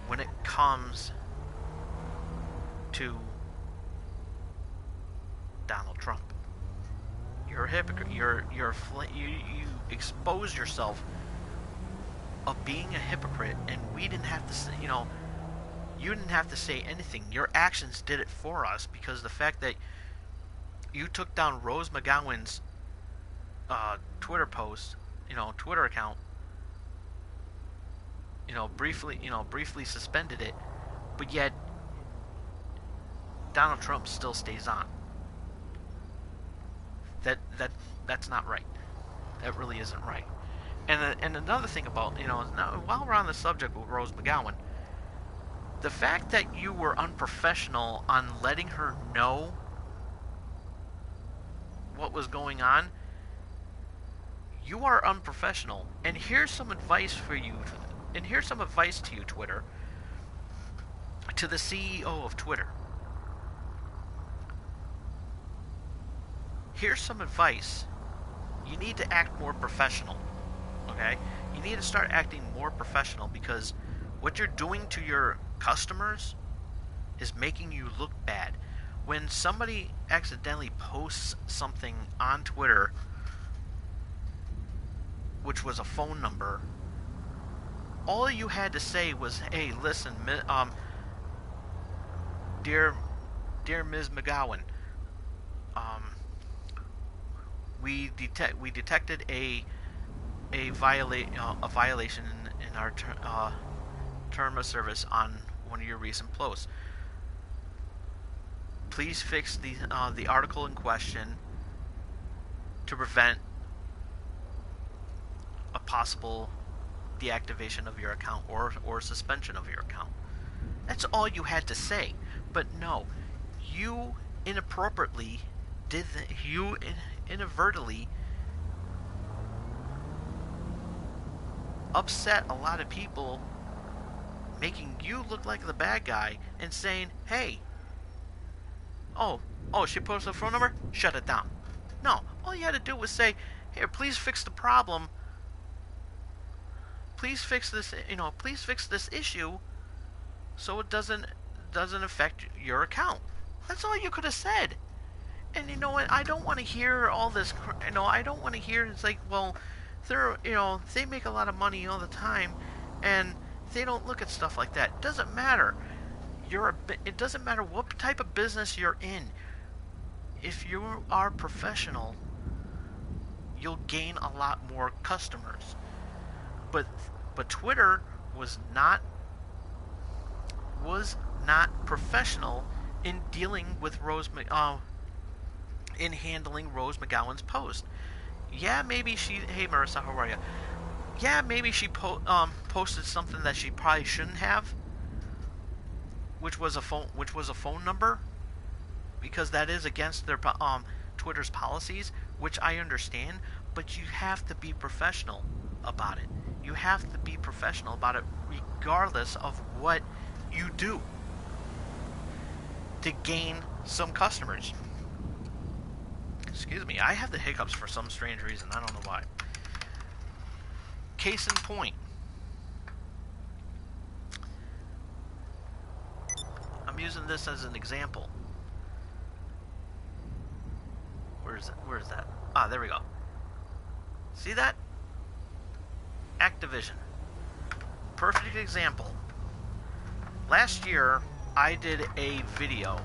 when it comes to Donald Trump. You're a hypocrite. You expose yourself of being a hypocrite, and we didn't have to say, you didn't have to say anything. Your actions did it for us, because the fact that you took down Rose McGowan's Twitter post, Twitter account, briefly suspended it, but yet Donald Trump still stays on. That's not right. That really isn't right. And another thing about, now, while we're on the subject with Rose McGowan, the fact that you were unprofessional on letting her know what was going on, you are unprofessional. And here's some advice for you. And here's some advice to you, Twitter. To the CEO of Twitter. Here's some advice. You need to act more professional. Okay? You need to start acting more professional, because what you're doing to your customers is making you look bad. When somebody accidentally posts something on Twitter, which was a phone number, all you had to say was, "Hey, listen, dear Ms. McGowan, we detected a violation in our term of service on one of your recent posts. Please fix the article in question to prevent a possible deactivation of your account or suspension of your account." That's all you had to say. But no, you inappropriately inadvertently upset a lot of people, making you look like the bad guy and saying, "Hey, oh, she posted a phone number? Shut it down." No, all you had to do was say, "Here, please fix the problem. Please fix this, please fix this issue so it doesn't affect your account." That's all you could have said. And you know what? I don't want to hear all this. I don't want to hear it's like, well, they make a lot of money all the time, and they don't look at stuff like that. It doesn't matter. It doesn't matter what type of business you're in. If you are professional, you'll gain a lot more customers. But Twitter was not professional in dealing with in handling Rose McGowan's post. Yeah, maybe hey Marissa, how are you? Yeah, maybe she posted something that she probably shouldn't have, which was a phone number, because that is against their Twitter's policies, which I understand. But you have to be professional about it. You have to be professional about it, regardless of what you do, to gain some customers. Excuse me, I have the hiccups for some strange reason. I don't know why. Case in point. I'm using this as an example. Where is that? Ah, there we go. See that? Activision. Perfect example. Last year, I did a video.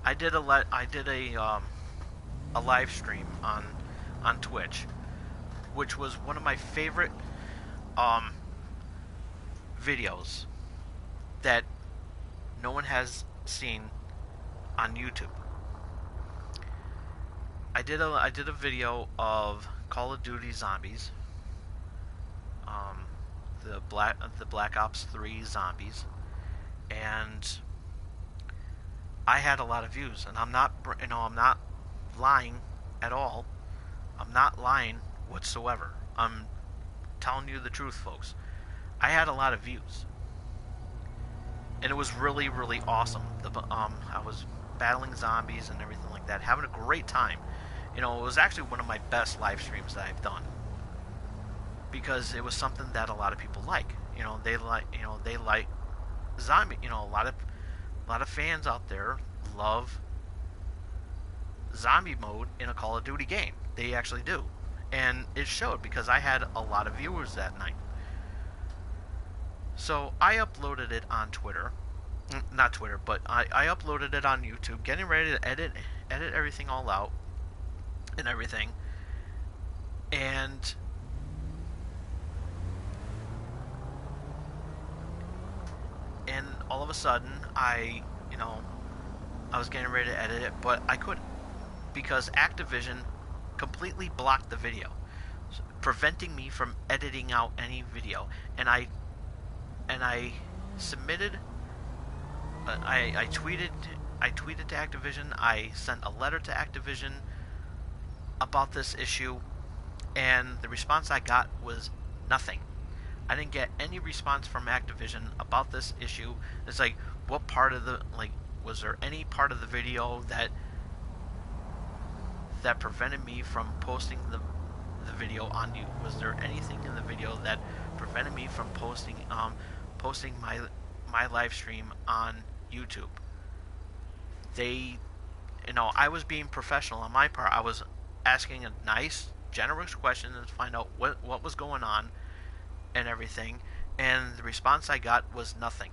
I did a live stream on Twitch, which was one of my favorite videos that no one has seen on YouTube. I did a video of Call of Duty Zombies, the Black Ops 3 Zombies, and I had a lot of views. And I'm not lying at all. I'm not lying whatsoever. I'm telling you the truth, folks. I had a lot of views, and it was really, really awesome. I was battling zombies and everything like that, having a great time. It was actually one of my best live streams that I've done, because it was something that a lot of people like. They like zombie. A lot of fans out there love zombie mode in a Call of Duty game. They actually do, and it showed, because I had a lot of viewers that night. So I uploaded it on Twitter, not Twitter, but I uploaded it on YouTube, getting ready to edit everything all out and everything, and all of a sudden I was getting ready to edit it, but I couldn't, because Activision completely blocked the video, preventing me from editing out any video. And I submitted, I tweeted to Activision. I sent a letter to Activision about this issue, and the response I got was nothing. I didn't get any response from Activision about this issue. It's like, what part of the, like, was there any part of the video that prevented me from posting the video on you? Was there anything in the video that prevented me from posting my live stream on YouTube? They, I was being professional on my part. I was asking a nice, generous question to find out what was going on and everything, and the response I got was nothing.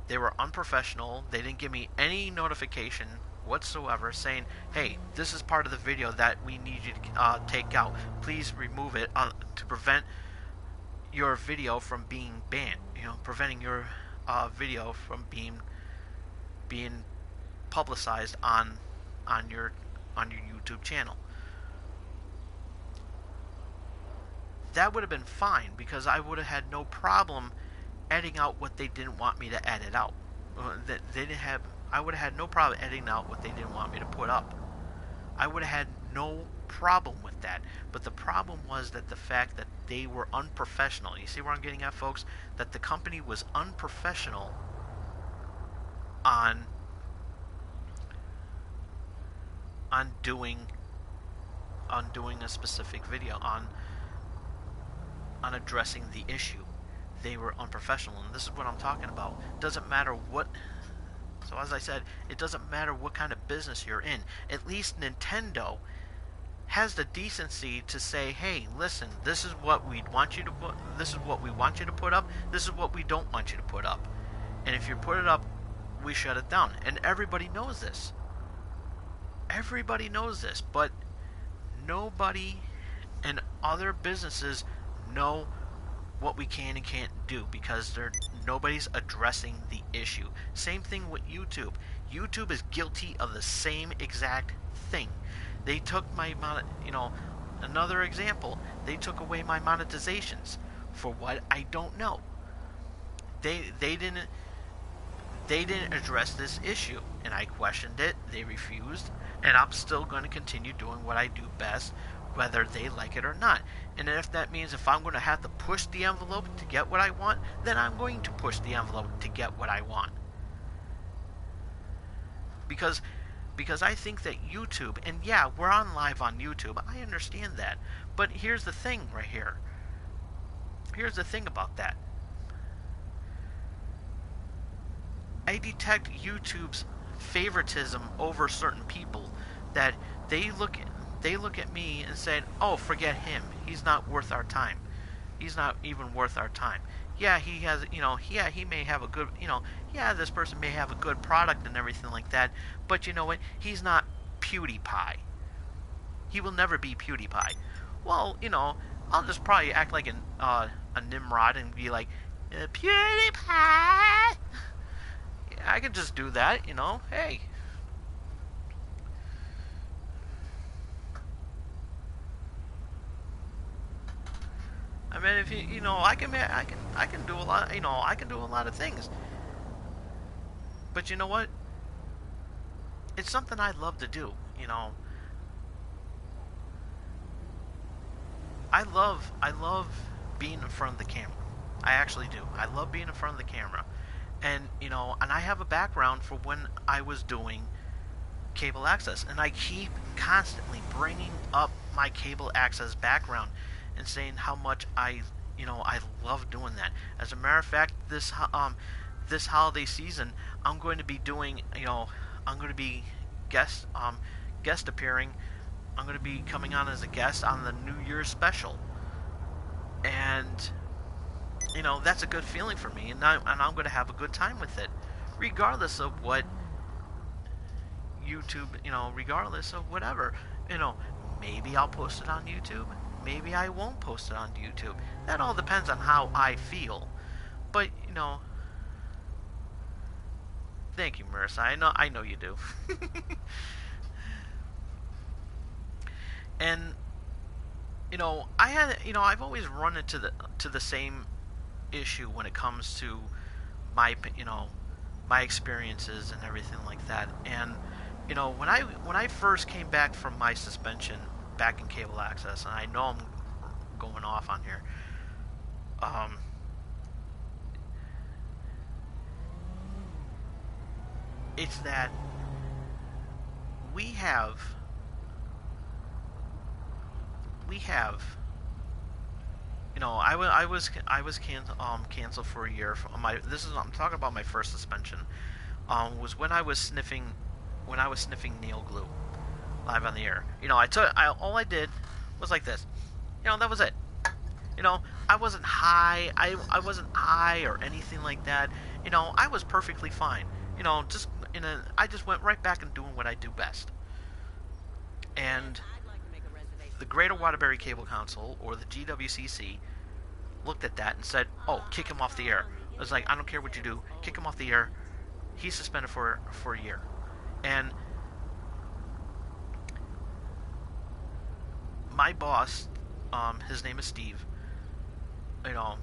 They were unprofessional. They didn't give me any notification whatsoever saying, hey, this is part of the video that we need you to take out. Please remove it to prevent your video from being banned. Preventing your video from being publicized on your YouTube channel. That would have been fine, because I would have had no problem editing out what they didn't want me to edit out. I would have had no problem editing out what they didn't want me to put up. I would have had no problem with that. But the problem was that the fact that they were unprofessional. You see where I'm getting at, folks? That the company was unprofessional on doing a specific video, on addressing the issue. They were unprofessional, and this is what I'm talking about. Doesn't matter what. So as I said, it doesn't matter what kind of business you're in. At least Nintendo has the decency to say, "Hey, listen, this is what we want you to put. This is what we want you to put up. This is what we don't want you to put up. And if you put it up, we shut it down." And everybody knows this. Everybody knows this, but nobody and other businesses know what we can and can't do, because nobody's addressing the issue. Same thing with YouTube. YouTube is guilty of the same exact thing. They took my another example. They took away my monetizations for what I don't know. They didn't address this issue, and I questioned it. They refused, and I'm still going to continue doing what I do best, whether they like it or not. And if that means if I'm going to have to push the envelope to get what I want, then I'm going to push the envelope to get what I want. Because I think that YouTube, and yeah, we're on live on YouTube, I understand that. But here's the thing right here. Here's the thing about that. I detect YouTube's favoritism over certain people, that they look at me and say, "Oh, forget him. He's not worth our time. He's not even worth our time. Yeah, he has, yeah, he may have a good, yeah, this person may have a good product and everything like that, but you know what? He's not PewDiePie. He will never be PewDiePie." Well, I'll just probably act like a Nimrod and be like, "PewDiePie." Yeah, I could just do that, hey. I mean, if I can do a lot. I can do a lot of things. But you know what? It's something I love to do. I love being in front of the camera. I actually do. I love being in front of the camera, and and I have a background for when I was doing cable access, and I keep constantly bringing up my cable access background and saying how much I love doing that. As a matter of fact, this holiday season, I'm going to be doing, I'm going to be guest appearing. I'm going to be coming on as a guest on the New Year's special, and that's a good feeling for me, and I'm going to have a good time with it, regardless of what YouTube, regardless of whatever, maybe I'll post it on YouTube. Maybe I won't post it on YouTube. That all depends on how I feel. But, thank you, Marissa. I know you do. And, I've always run into the same issue when it comes to my experiences and everything like that. And, you know, when I first came back from my suspension back in cable access, and I know I'm going off on here, um, it's that we have you know, canceled for a year. From I'm talking about my first suspension. Was when I was sniffing nail glue live on the air. You know, all I did was like this. You know, that was it. You know, I wasn't high. I wasn't high or anything like that. You know, I was perfectly fine. You know, I just went right back and doing what I do best. And the Greater Waterbury Cable Council, or the GWCC, looked at that and said, "Oh, kick him off the air." I was like, "I don't care what you do, kick him off the air. He's suspended for a year." And my boss, his name is Steve, you know,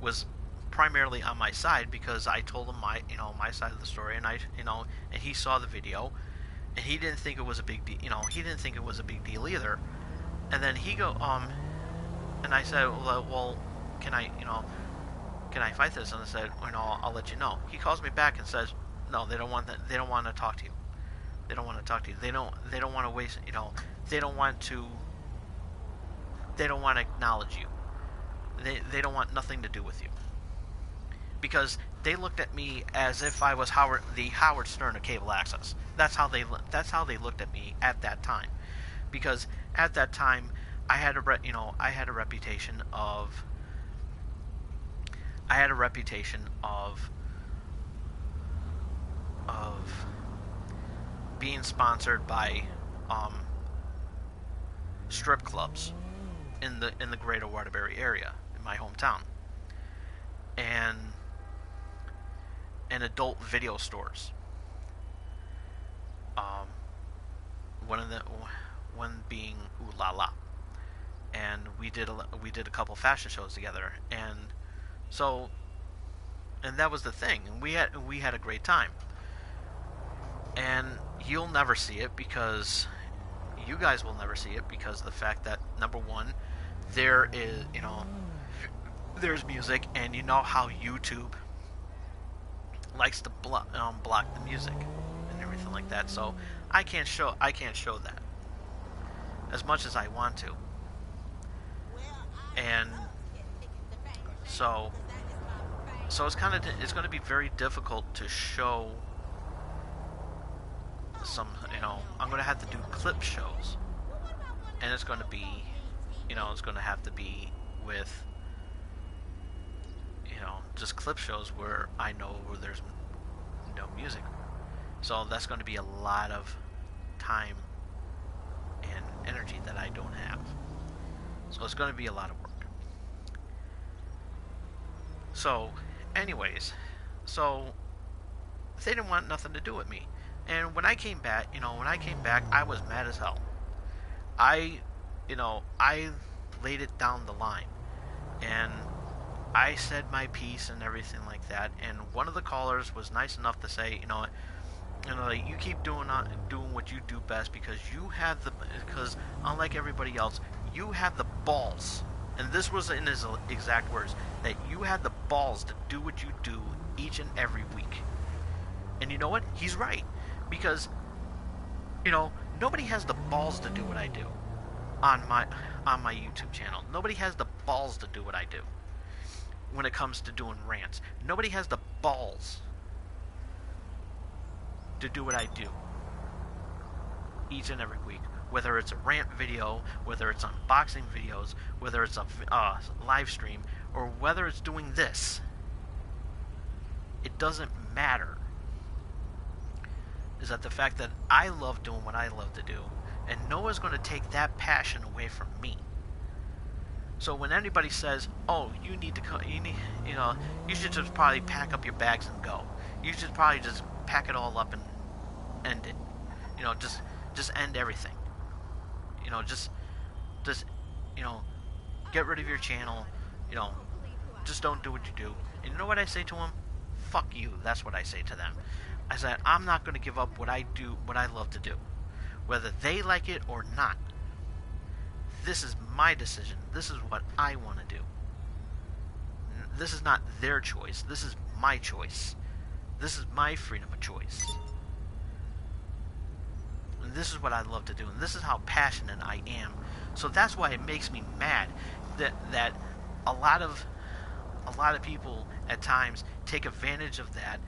was primarily on my side because I told him my side of the story, and and he saw the video, and he didn't think it was a big deal. You know, he didn't think it was a big deal either. And then and I said, well, can I fight this? And I said, I'll let you know. He calls me back and says, no, they don't want that. They don't want to talk to you. They don't want to talk to you. They don't want to waste. They don't want to acknowledge you. They don't want nothing to do with you. Because they looked at me as if I was the Howard Stern of cable access. That's how they looked at me at that time. Because at that time, I had a reputation of being sponsored by strip clubs in the Greater Waterbury area, in my hometown, and adult video stores. One being Ooh La La, and we did a couple fashion shows together, and that was the thing, and we had a great time. And you'll never see it, because you guys will never see it, because of the fact that, number one, there's music, and you know how YouTube likes to block the music and everything like that. So I can't show that as much as I want to. And so it's going to be very difficult to show some, I'm going to have to do clip shows, and it's going to be, it's going to have to be with, just clip shows where I know where there's no music. So that's going to be a lot of time and energy that I don't have. So it's going to be a lot of work. So, anyways, they didn't want nothing to do with me. And when I came back, I was mad as hell. I laid it down the line, and I said my piece and everything like that. And one of the callers was nice enough to say, you keep doing what you do best, because unlike everybody else, you have the balls. And this was in his exact words, that you had the balls to do what you do each and every week. And you know what? He's right. Because, nobody has the balls to do what I do on my YouTube channel. Nobody has the balls to do what I do when it comes to doing rants. Nobody has the balls to do what I do each and every week. Whether it's a rant video, whether it's unboxing videos, whether it's a live stream, or whether it's doing this. It doesn't matter. Is that the fact that I love doing what I love to do, and no one's going to take that passion away from me. So when anybody says, "Oh, you should just probably pack up your bags and go. You should probably just pack it all up and end it. Just end everything. Just get rid of your channel. Just don't do what you do." And you know what I say to them? Fuck you. That's what I say to them. I said, I'm not going to give up what I do, what I love to do. Whether they like it or not. This is my decision. This is what I want to do. This is not their choice. This is my choice. This is my freedom of choice. And this is what I love to do. And this is how passionate I am. So that's why it makes me mad that a lot of people at times take advantage of that.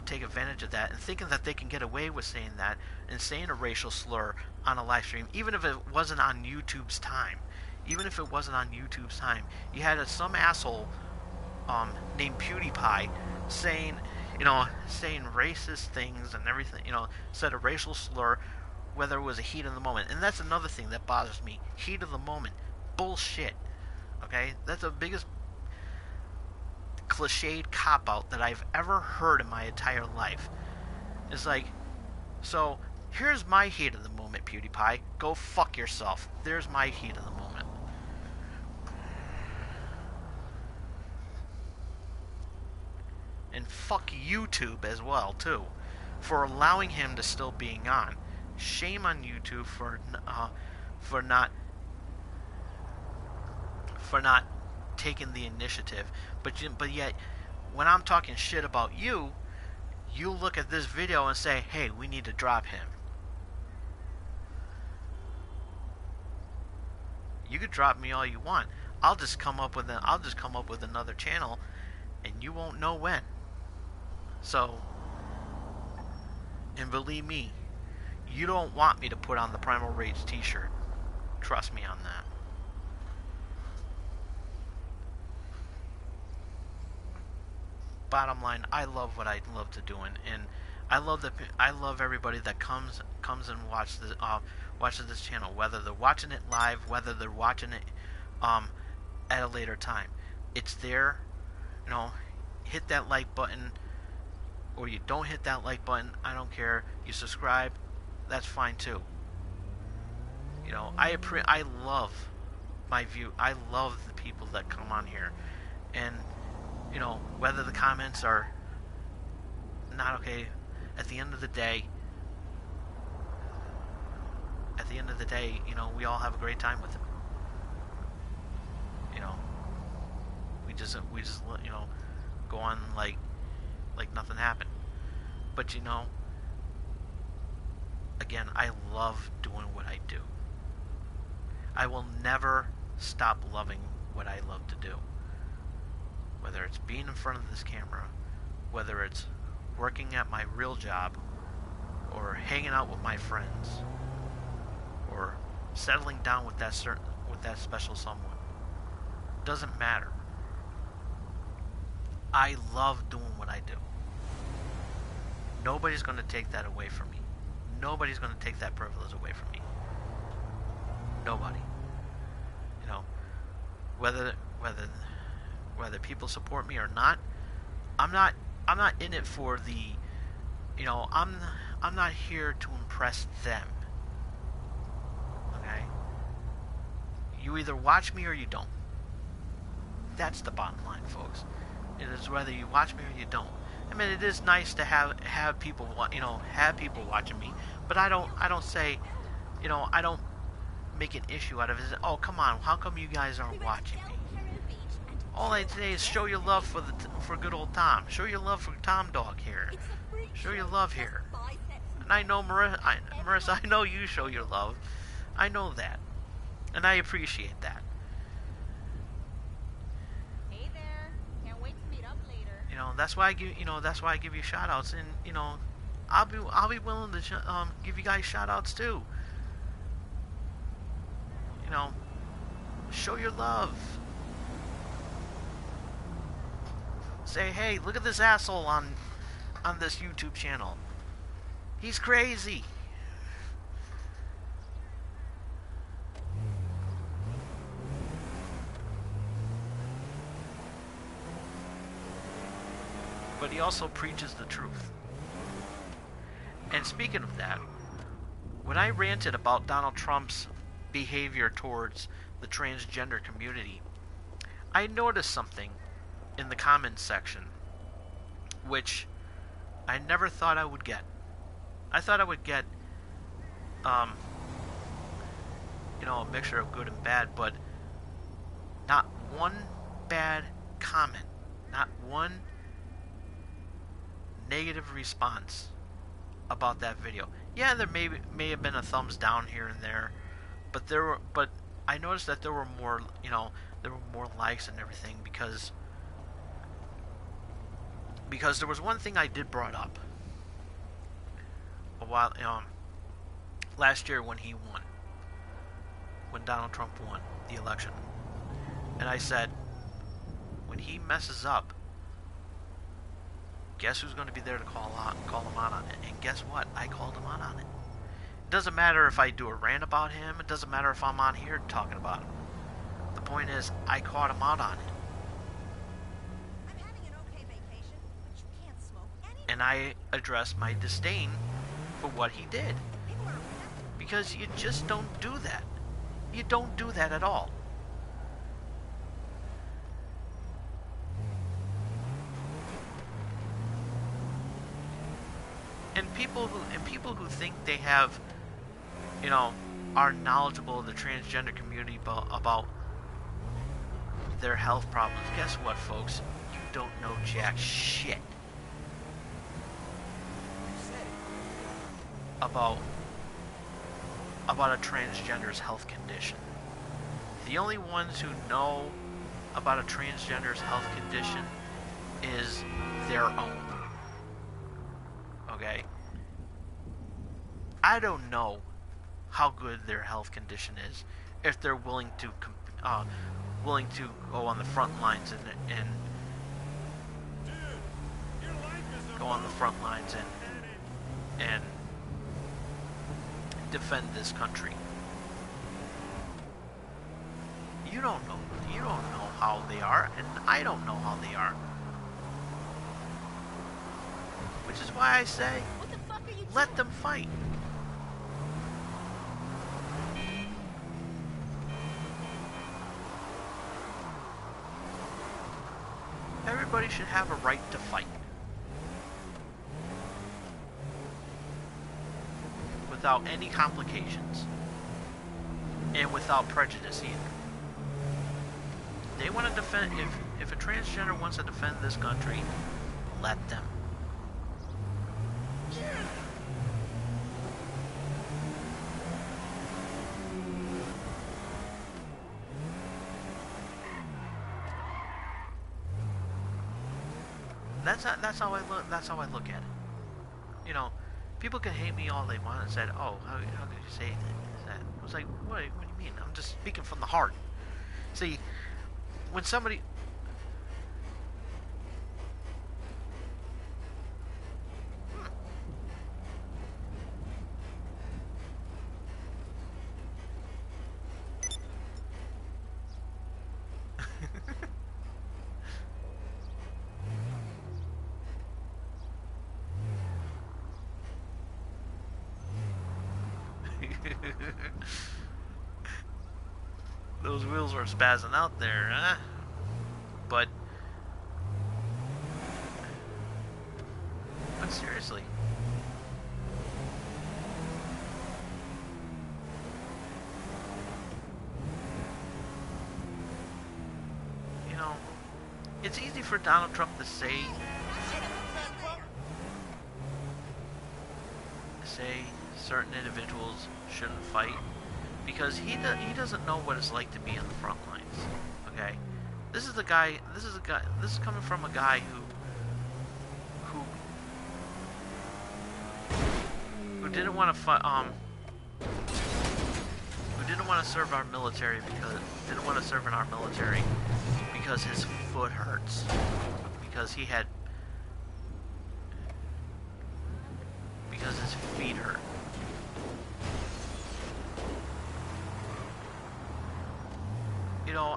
Take advantage of that and thinking that they can get away with saying that and saying a racial slur on a live stream, even if it wasn't on YouTube's time. Even if it wasn't on YouTube's time. You had some asshole named PewDiePie saying racist things and everything, said a racial slur, whether it was a heat of the moment. And that's another thing that bothers me. Heat of the moment. Bullshit. Okay? That's the biggest cliched cop-out that I've ever heard in my entire life. It's like, so, here's my heat of the moment, PewDiePie. Go fuck yourself. There's my heat of the moment. And fuck YouTube as well, too, for allowing him to still being on. Shame on YouTube for not taking the initiative. But yet, when I'm talking shit about you, you look at this video and say, hey, we need to drop him. You could drop me all you want. I'll just come up with another channel, and you won't know when. So, and believe me, you don't want me to put on the Primal Rage t-shirt. Trust me on that. Bottom line, I love what I love to do, and I love everybody that comes and watches this channel, whether they're watching it live, whether they're watching it at a later time. It's there. Hit that like button, or you don't hit that like button. I don't care. You subscribe, that's fine too. I love my view. I love the people that come on here, and whether the comments are not okay, at the end of the day, we all have a great time with it. We just go on like nothing happened. But again, I love doing what I do. I will never stop loving what I love to do. Whether it's being in front of this camera, whether it's working at my real job, or hanging out with my friends, or settling down with that special someone. Doesn't matter. I love doing what I do. Nobody's going to take that away from me. Nobody's going to take that privilege away from me. Nobody. Whether people support me or not, I'm not in it for the, I'm not here to impress them. Okay? You either watch me or you don't. That's the bottom line, folks. It is whether you watch me or you don't. I mean, it is nice to have people, have people watching me, but I don't say, I don't make an issue out of it. Oh, come on, how come you guys aren't watching me? All I say is show your love for good old Tom. Show your love for Tom Dog here. Show your love here. And I know, Marissa, I know you show your love. I know that. And I appreciate that. Hey there. Can't wait to meet up later. That's why I give you shout outs, and I'll be willing to give you guys shout outs too. Show your love. Say, hey, look at this asshole on this YouTube channel. He's crazy. But he also preaches the truth. And speaking of that, when I ranted about Donald Trump's behavior towards the transgender community, I noticed something in the comments section which I never thought I would get. I thought I would get, um, a mixture of good and bad, but not one bad comment, not one negative response about that video. Yeah, there may have been a thumbs down here and there, but I noticed that there were more, there were more likes and everything because there was one thing I did brought up a while last year when Donald Trump won the election, and I said, when he messes up, guess who's going to be there to call him out on it? And guess what? I called him out on it. It doesn't matter if I do a rant about him. It doesn't matter if I'm on here talking about him. The point is, I called him out on it. I'm having an okay vacation, but you can't smoke anyway. And I addressed my disdain for what he did. People are upset. Because you just don't do that. You don't do that at all. And people who think they have, are knowledgeable of the transgender community about their health problems. Guess what, folks? You don't know jack shit about a transgender's health condition. The only ones who know about a transgender's health condition is their own. Okay? I don't know how good their health condition is if they're willing to go on the front lines and go on the front lines and defend this country. You don't know how they are, and I don't know how they are. Which is why I say, What the fuck are you let them fight. Everybody should have a right to fight. Without any complications. And without prejudice either. They want to defend, if a transgender wants to defend this country, let them. That's how I look at it. People can hate me all they want and said, "Oh, how could you say that?" I was like, "What do you mean? I'm just speaking from the heart." See, when somebody those wheels are spazzing out there, huh? But seriously, it's easy for Donald Trump to say certain individuals shouldn't fight because he doesn't know what it's like to be on the front lines. Okay, this is coming from a guy who didn't want to fight, who didn't want to serve our military because his foot hurts, because his feet hurt.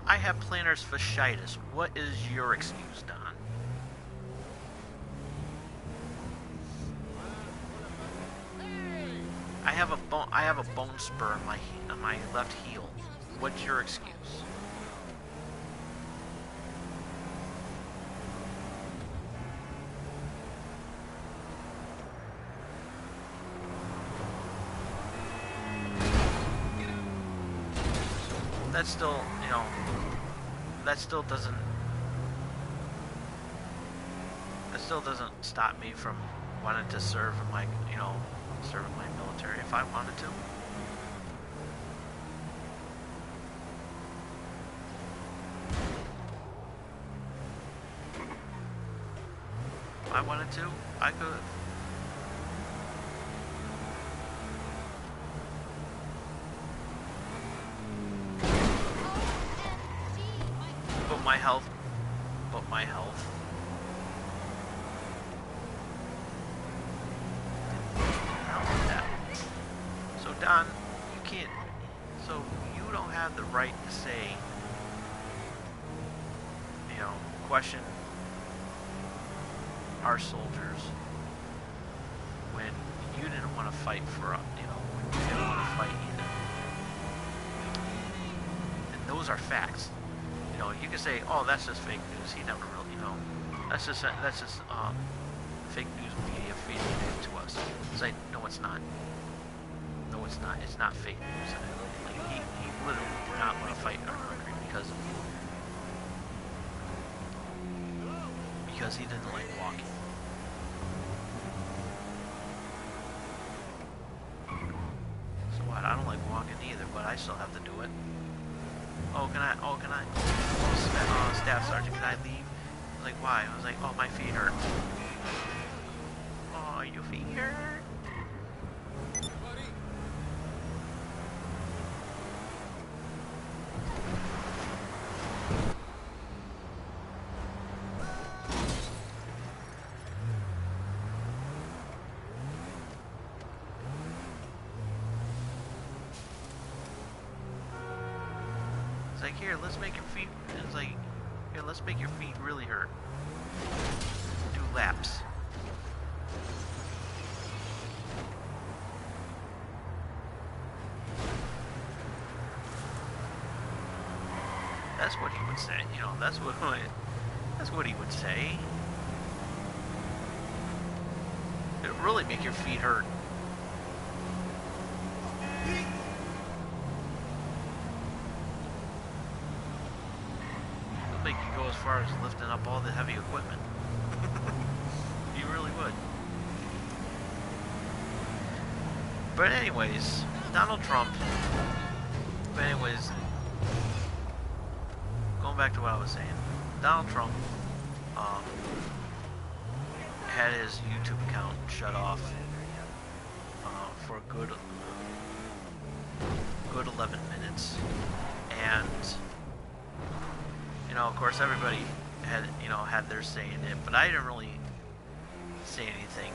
I have plantar fasciitis. What is your excuse, Don? I have a bone spur on my left heel. What's your excuse? that still, you know, that still doesn't stop me from wanting to serve in my, you know, serve in my military if I wanted to. If I wanted to, I could. But my health. How is that? So Don, you can't. So you don't have the right to say, you know, question our soldiers when you didn't want to fight for us, you know, when you didn't want to fight either. And those are facts. You know, you can say, "Oh, that's just fake news. He never really, you know, that's just fake news media feeding it to us." It's like, no, it's not. No, it's not. It's not fake news. Like he literally did not want to fight our country because he didn't like walking. So what? I don't like walking either, but I still have to do it. Oh, Staff Sergeant, can I leave? I was like, why? I was like, oh, my feet hurt. Oh, your feet hurt? It's like, here, let's make your feet, it's like, here, let's make your feet really hurt. Do laps. That's what he would say, you know, that's what he would say. It'll really make your feet hurt. Make you go as far as lifting up all the heavy equipment. You really would. But anyways, Donald Trump. But anyways, going back to what I was saying, Donald Trump had his YouTube account shut off for a good 11 minutes, and you know, of course, everybody had, you know, had their say in it, but I didn't really say anything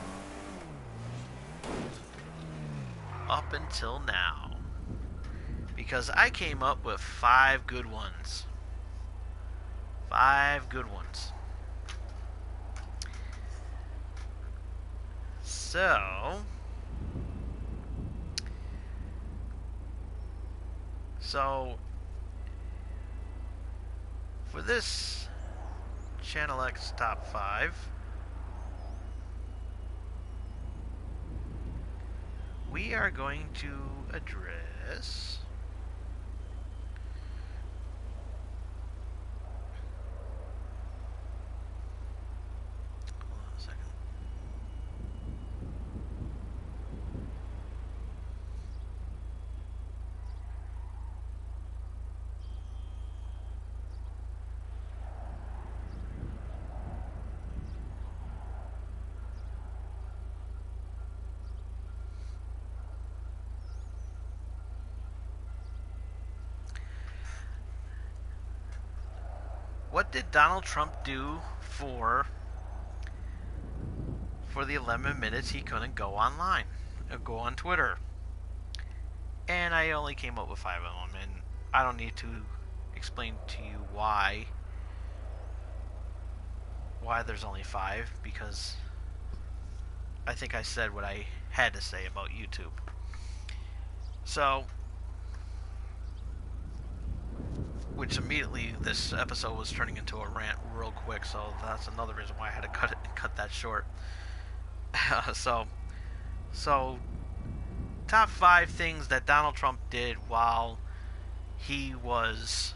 up until now, because I came up with 5 good ones. 5 good ones. So for this Channel X Top 5, we are going to address hold on a second. What did Donald Trump do for the 11 minutes he couldn't go online, or go on Twitter? And I only came up with 5 of them, and I don't need to explain to you why there's only 5, because I think I said what I had to say about YouTube. So, which immediately this episode was turning into a rant real quick, so that's another reason why I had to cut that short. So top 5 things that Donald Trump did while he was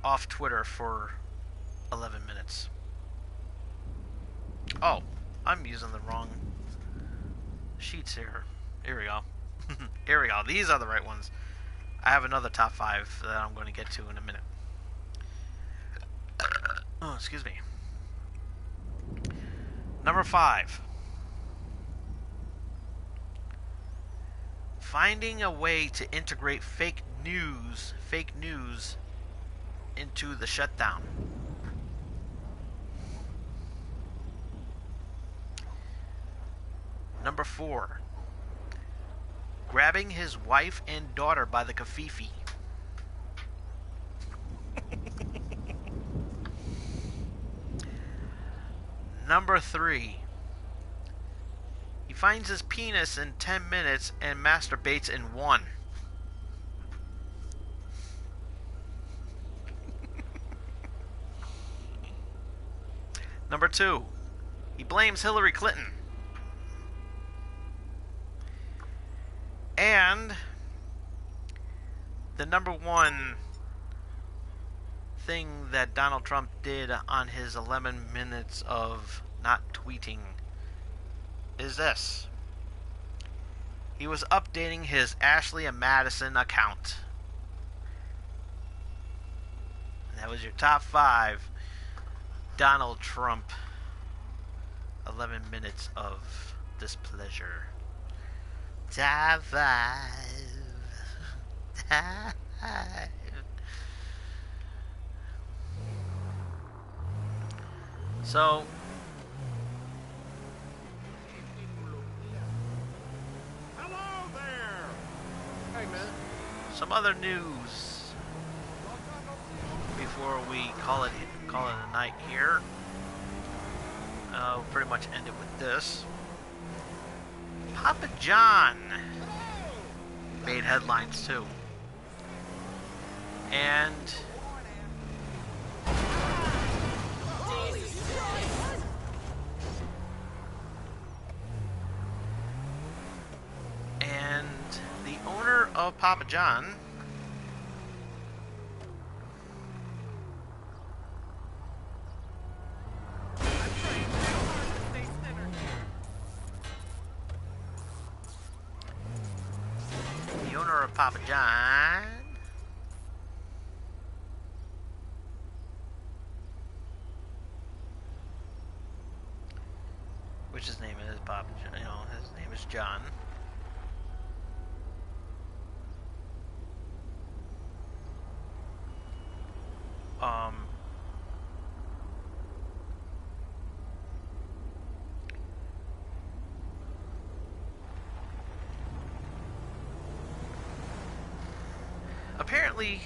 off Twitter for 11 minutes. Oh, I'm using the wrong sheets here. Here we go. Here we go. These are the right ones. I have another top 5 that I'm going to get to in a minute. Oh, excuse me. Number 5. Finding a way to integrate fake news into the shutdown. Number 4. Grabbing his wife and daughter by the kafifi. Number 3. He finds his penis in 10 minutes and masturbates in 1. Number 2. He blames Hillary Clinton. And the number 1 thing that Donald Trump did on his 11 minutes of not tweeting is this. He was updating his Ashley and Madison account. And that was your top 5 Donald Trump 11 minutes of displeasure. Top 5. Top 5. So, Hello there! Hey, man. some other news before we call it a night here. We'll pretty much end it with this. Papa John made headlines too. And the owner of Papa John Papa John which his name is Papa John, you know, his name is John. Apparently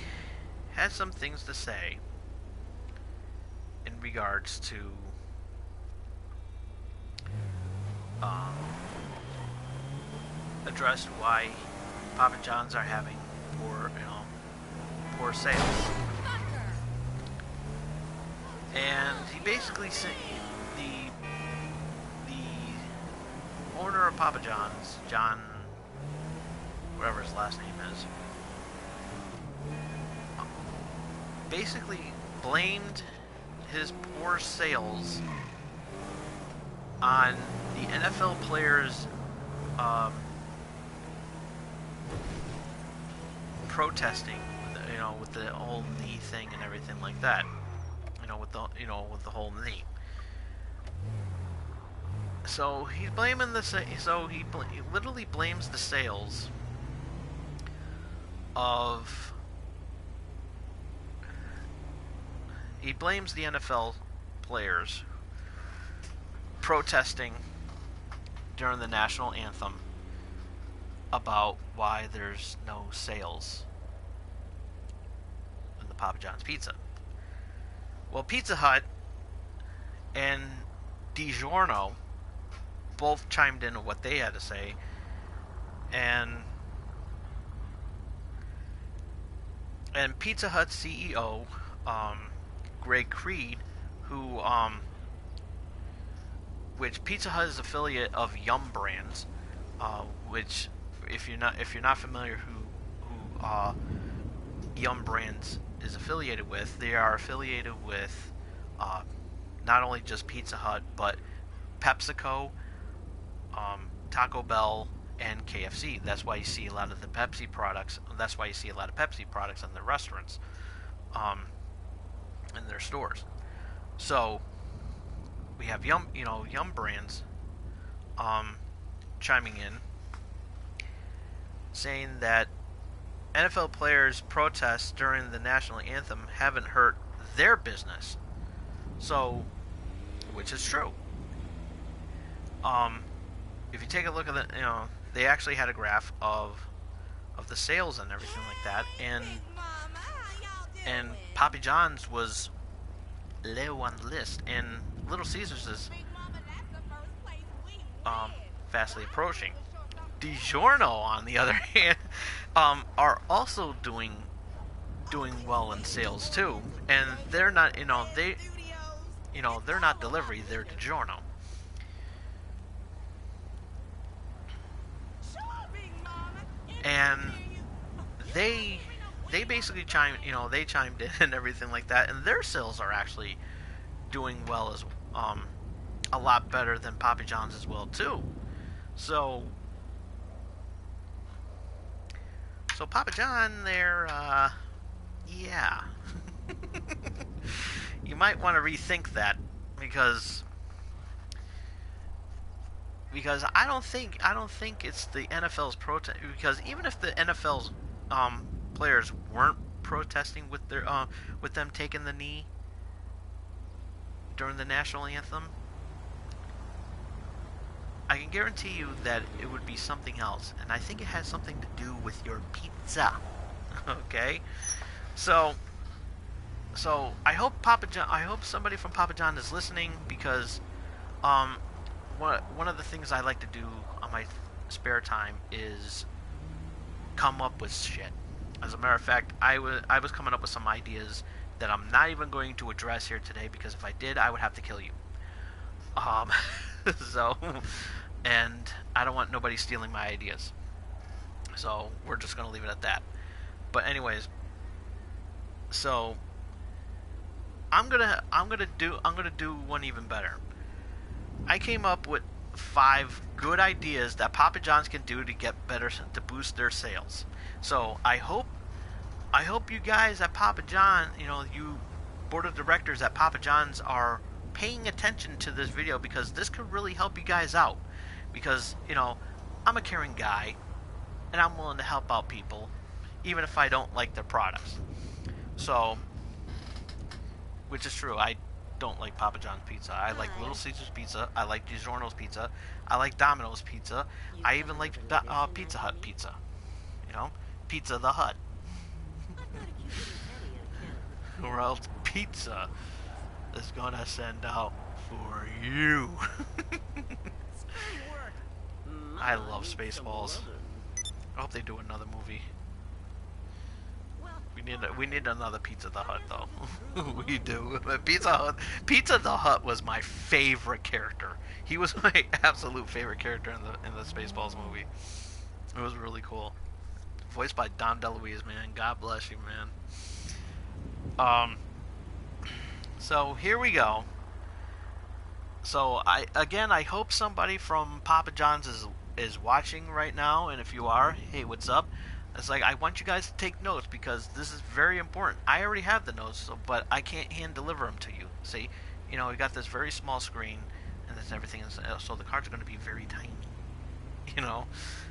has some things to say in regards to addressed why Papa John's are having poor sales. And he basically said the owner of Papa John's, John, whatever his last name is, basically blamed his poor sales on the NFL players protesting, with the whole knee thing and everything like that. With the whole knee. So he's blaming he literally blames the sales of. He blames the NFL players protesting during the national anthem about why there's no sales in the Papa John's pizza. Well, Pizza Hut and DiGiorno both chimed in on what they had to say, and Pizza Hut CEO Greg Creed, which Pizza Hut is affiliate of Yum Brands, which if you're not familiar who Yum Brands is affiliated with, they are affiliated with uh, not only just Pizza Hut but PepsiCo, Taco Bell, and KFC. That's why you see a lot of the Pepsi products. That's why you see a lot of Pepsi products in their restaurants, in their stores. So we have Yum Brands, chiming in, saying that NFL players' protests during the national anthem haven't hurt their business. So, which is true. If you take a look at they actually had a graph of the sales and everything like that, and Papa John's was low on the list, and Little Caesars is fastly approaching. DiGiorno, on the other hand, are also doing well in sales too, and they're not they're not delivery, they're DiGiorno. And they basically chimed in and everything like that, and their sales are actually doing well as a lot better than Papa John's as well too. So Papa John, they're yeah. You might want to rethink that, because I don't think it's the NFL's protest, because even if the NFL's players weren't protesting with them taking the knee during the national anthem, I can guarantee you that it would be something else, and I think it has something to do with your pizza. Okay, so I hope somebody from Papa John is listening, because one of the things I like to do on my spare time is come up with shit. As a matter of fact, I was coming up with some ideas that I'm not even going to address here today, because if I did, I would have to kill you. So, and I don't want nobody stealing my ideas. So we're just gonna leave it at that. But anyways, so I'm gonna do one even better. I came up with 5 good ideas that Papa John's can do to get better, to boost their sales. So I hope you guys at Papa John, you board of directors at Papa John's, are paying attention to this video, because this could really help you guys out. Because I'm a caring guy, and I'm willing to help out people, even if I don't like their products. So, which is true. I don't like Papa John's pizza. I like Little Caesars pizza. I like DiGiorno's pizza. I like Domino's pizza. I even like Pizza Hut pizza. Pizza the Hut. Or else pizza is gonna send out for you. I love Spaceballs. I hope they do another movie. We need another Pizza the Hut, though. We do. Pizza the Hut was my favorite character. He was my absolute favorite character in the Spaceballs movie. It was really cool. Voiced by Don DeLuise, man. God bless you, man. So here we go. So I hope somebody from Papa John's is watching right now, and if you are, hey, what's up? It's like, I want you guys to take notes, because this is very important. I already have the notes, but I can't hand deliver them to you. See, we got this very small screen, and that's everything. So the cards are going to be very tiny.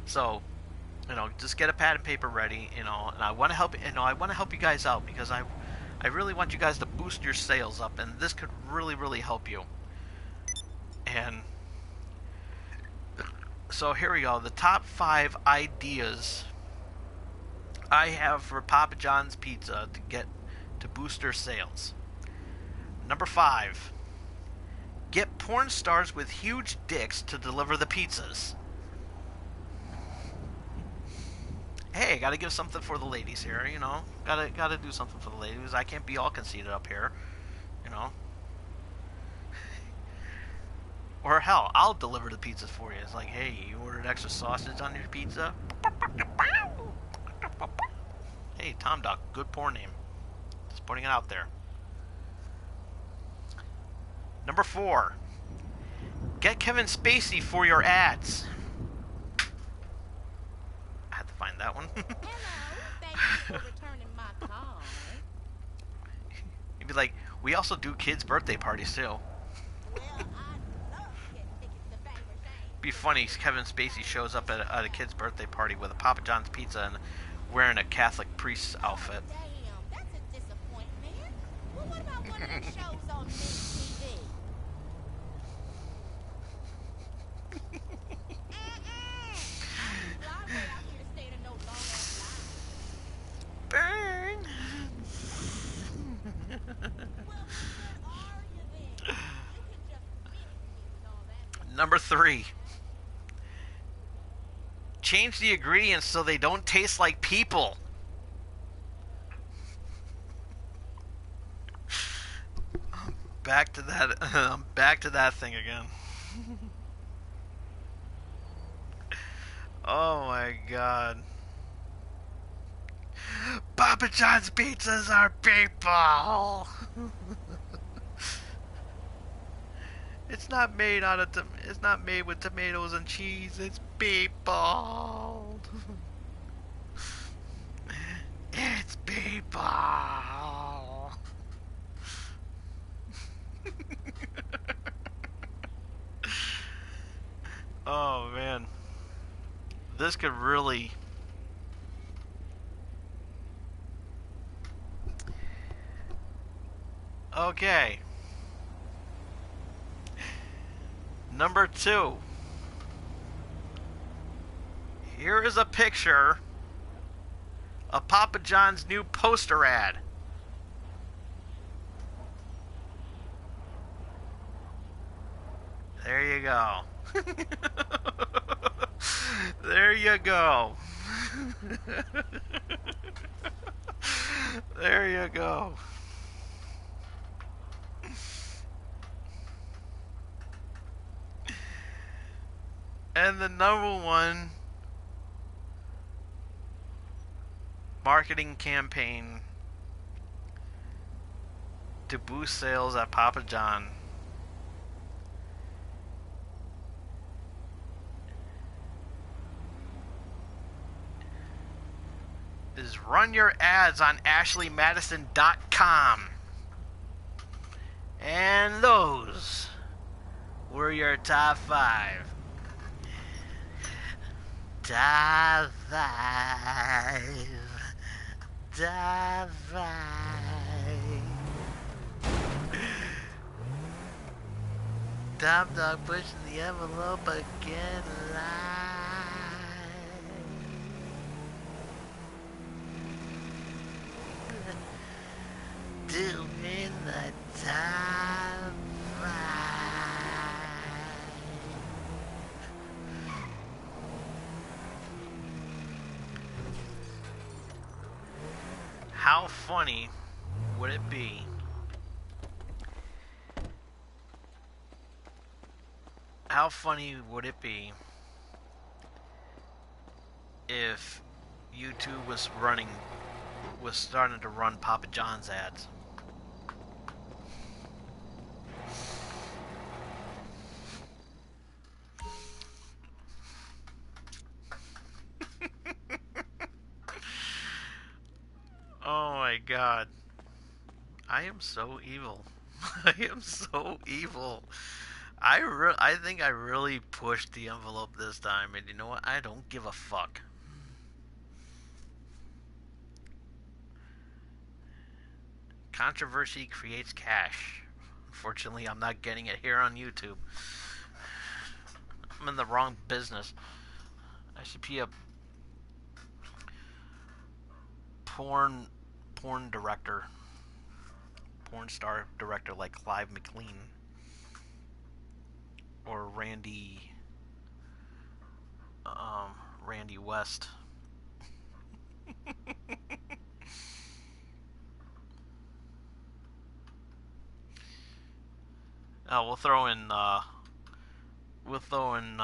So, just get a pad and paper ready. And I want to help. I want to help you guys out, because I really want you guys to boost your sales up, and this could really, really help you. And so here we go. The top 5 ideas I have for Papa John's pizza to boost their sales. Number 5, get porn stars with huge dicks to deliver the pizzas. Hey, gotta give something for the ladies here, Gotta do something for the ladies. I can't be all conceited up here, Or hell, I'll deliver the pizzas for you. It's like, hey, you ordered extra sausage on your pizza? Hey, Tom Duck, good porn name. Just putting it out there. Number 4. Get Kevin Spacey for your ads. I had to find that one. Hello, thank you for returning my call. You'd be like, we also do kids' birthday parties too. Well, I'd love to get tickets to Bang or Shame. Be funny, Kevin Spacey shows up at a kid's birthday party with a Papa John's pizza and wearing a Catholic priest's outfit. Damn, that's a disappointment. Well, what about one of them shows on MTV? I'm right out here to stay in no long-ass line. Burn! Well, where are you then? You can just mimic me with all that. Number 3. Change the ingredients so they don't taste like people. Back to that thing again. Oh my god. Papa John's pizzas are people. It's not made it's not made with tomatoes and cheese. It's people. It's people. Oh man. This could really Okay. Number 2. Here is a picture of Papa John's new poster ad. There you go. There you go. There you go. And the number 1 marketing campaign to boost sales at Papa John is run your ads on AshleyMadison.com. And those were your top 5. Top 5. Top 5. Tom Dog pushing the envelope again live. Doing the top 5. How funny would it be if YouTube was starting to run Papa John's ads? Oh my god. I am so evil. I am so evil. I think I really pushed the envelope this time, and you know what? I don't give a fuck. Controversy creates cash. Unfortunately, I'm not getting it here on YouTube. I'm in the wrong business. I should be a porn director. Porn star director like Clive McLean. Or Randy West. We'll throw in we'll throw in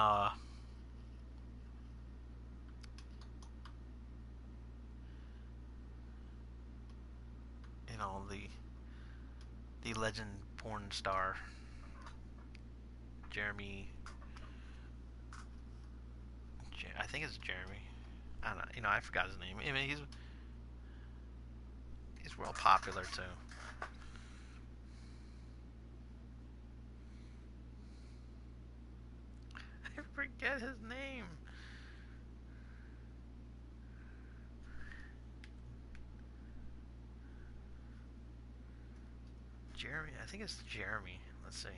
you know, the legend porn star Jeremy. I think it's Jeremy. I don't know. You know, I forgot his name. I mean, he's real popular too. I forget his name. Jeremy. I think it's Jeremy. Let's see.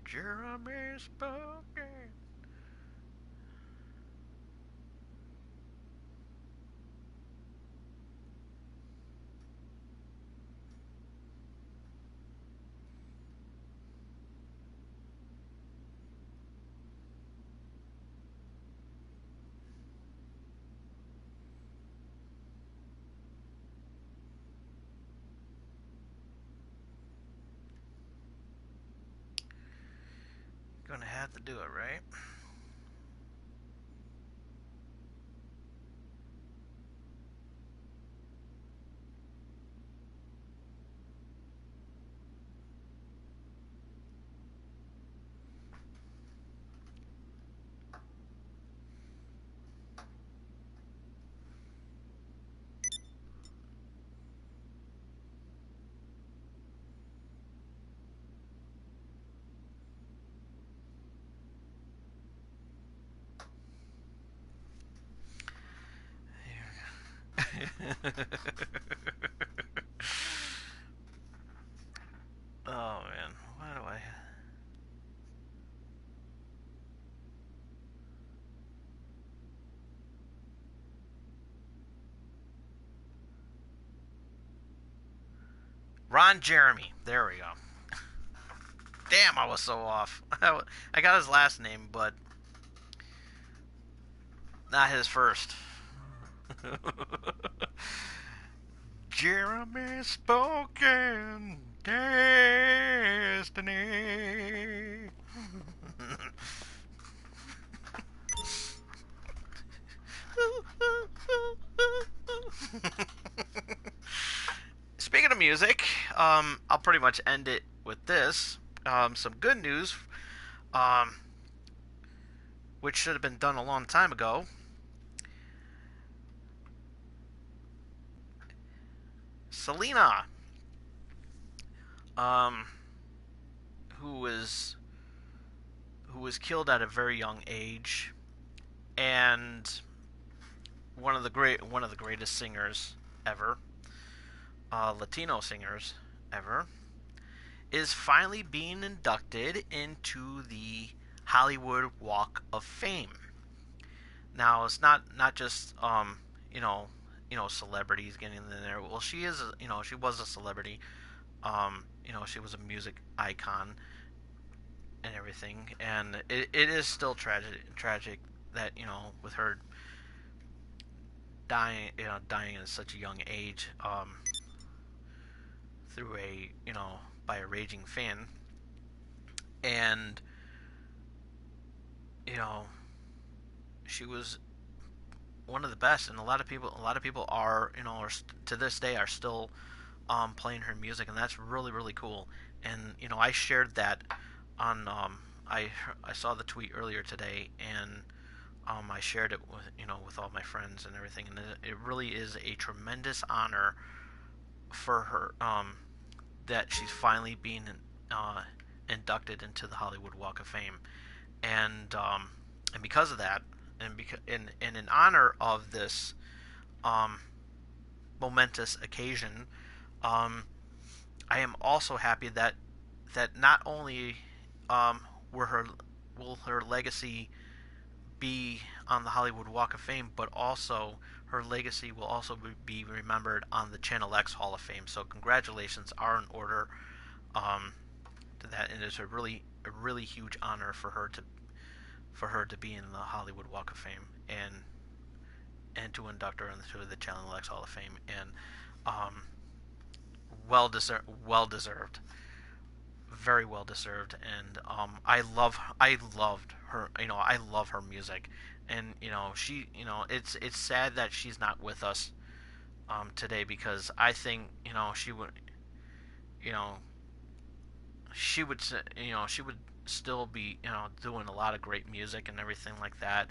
Jeremy spoken. Gonna have to do it, right? Oh man, why do I? Ron Jeremy. There we go. Damn, I was so off. I got his last name, but not his first. Jeremy spoken destiny. Speaking of music, I'll pretty much end it with this. Some good news, um, which should have been done a long time ago. Selena, um, who was killed at a very young age, and one of the greatest singers ever, Latino singers ever, is finally being inducted into the Hollywood Walk of Fame. Now it's not just celebrities getting in there. Well, she is she was a celebrity. She was a music icon and everything, and it is still tragic that with her dying at such a young age, through by a raging fan. And she was one of the best, and a lot of people are to this day are still playing her music, and that's really really cool. And I shared that on I saw the tweet earlier today, and I shared it with all my friends and everything, and it really is a tremendous honor for her, that she's finally being inducted into the Hollywood Walk of Fame, and because of that, and in honor of this momentous occasion, I am also happy that not only will her legacy be on the Hollywood Walk of Fame, but also her legacy will also be remembered on the Channel X Hall of Fame. So congratulations are in order to that, and it's a really huge honor for her to be in the Hollywood Walk of Fame, and to induct her into the Channel X Hall of Fame, and well deserved, very well deserved, and I loved her. I love her music, and she, it's sad that she's not with us today, because I think she would, you know, she would still be doing a lot of great music and everything like that,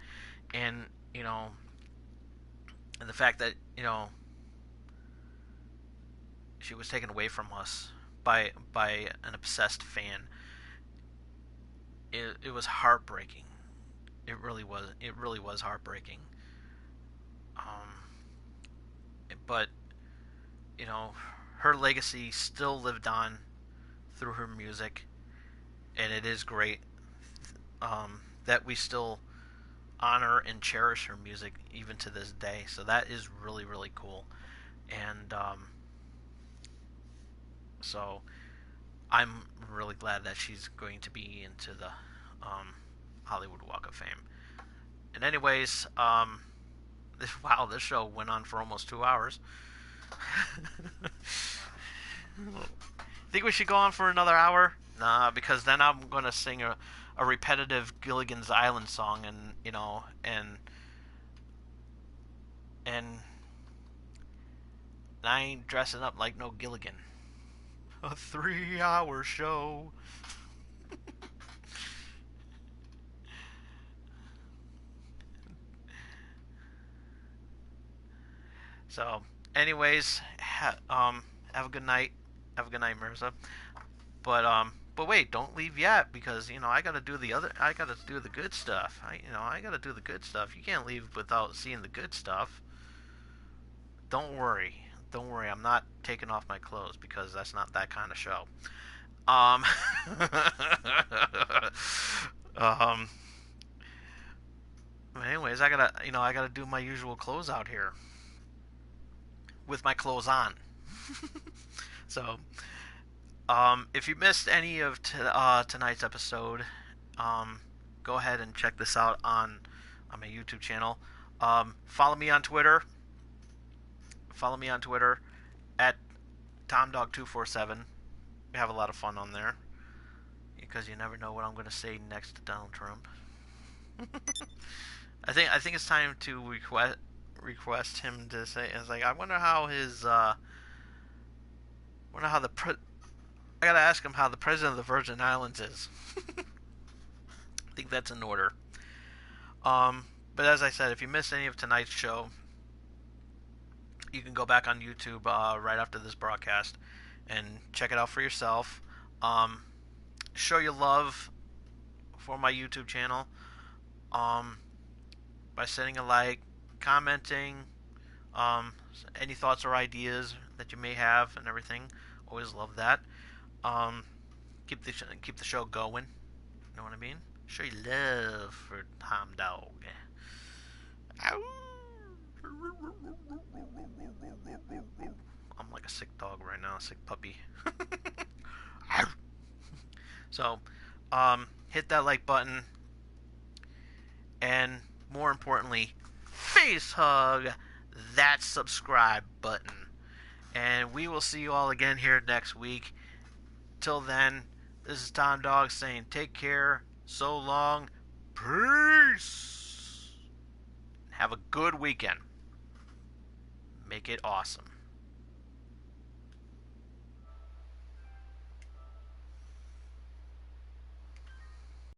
and and the fact that she was taken away from us by an obsessed fan. It was heartbreaking. It really was. It really was heartbreaking. But you know, her legacy still lived on through her music, and it is great that we still honor and cherish her music even to this day. So that is really really cool, and so I'm really glad that she's going to be into the Hollywood Walk of Fame. And anyways, wow, this show went on for almost 2 hours. Think we should go on for another hour? Nah, because then I'm gonna sing a repetitive Gilligan's Island song, and and I ain't dressing up like no Gilligan. A 3-hour show. So, anyways, have a good night. Have a good night, Mirza. But wait, don't leave yet, because I gotta do the good stuff. I gotta do the good stuff. You can't leave without seeing the good stuff. Don't worry, I'm not taking off my clothes, because that's not that kind of show. Um, um. But anyways, I gotta do my usual closeout here with my clothes on. So, if you missed any of tonight's episode, go ahead and check this out on my YouTube channel. Follow me on Twitter. Follow me on Twitter at TomDog247. We have a lot of fun on there, because you never know what I'm going to say next to Donald Trump. I think it's time to request him to say. It's like, I wonder how I gotta ask him how the president of the Virgin Islands is. I think that's in order. But as I said, if you missed any of tonight's show, you can go back on YouTube right after this broadcast and check it out for yourself. Show your love for my YouTube channel by sending a like, commenting, any thoughts or ideas that you may have and everything. Always love that. Keep the show going. You know what I mean? Show your love for Tom Dog. I'm like a sick dog right now, a sick puppy. So, hit that like button, and more importantly, face hug that subscribe button. And we will see you all again here next week. Till then, this is Tom Dog saying take care, so long, peace. Have a good weekend. Make it awesome.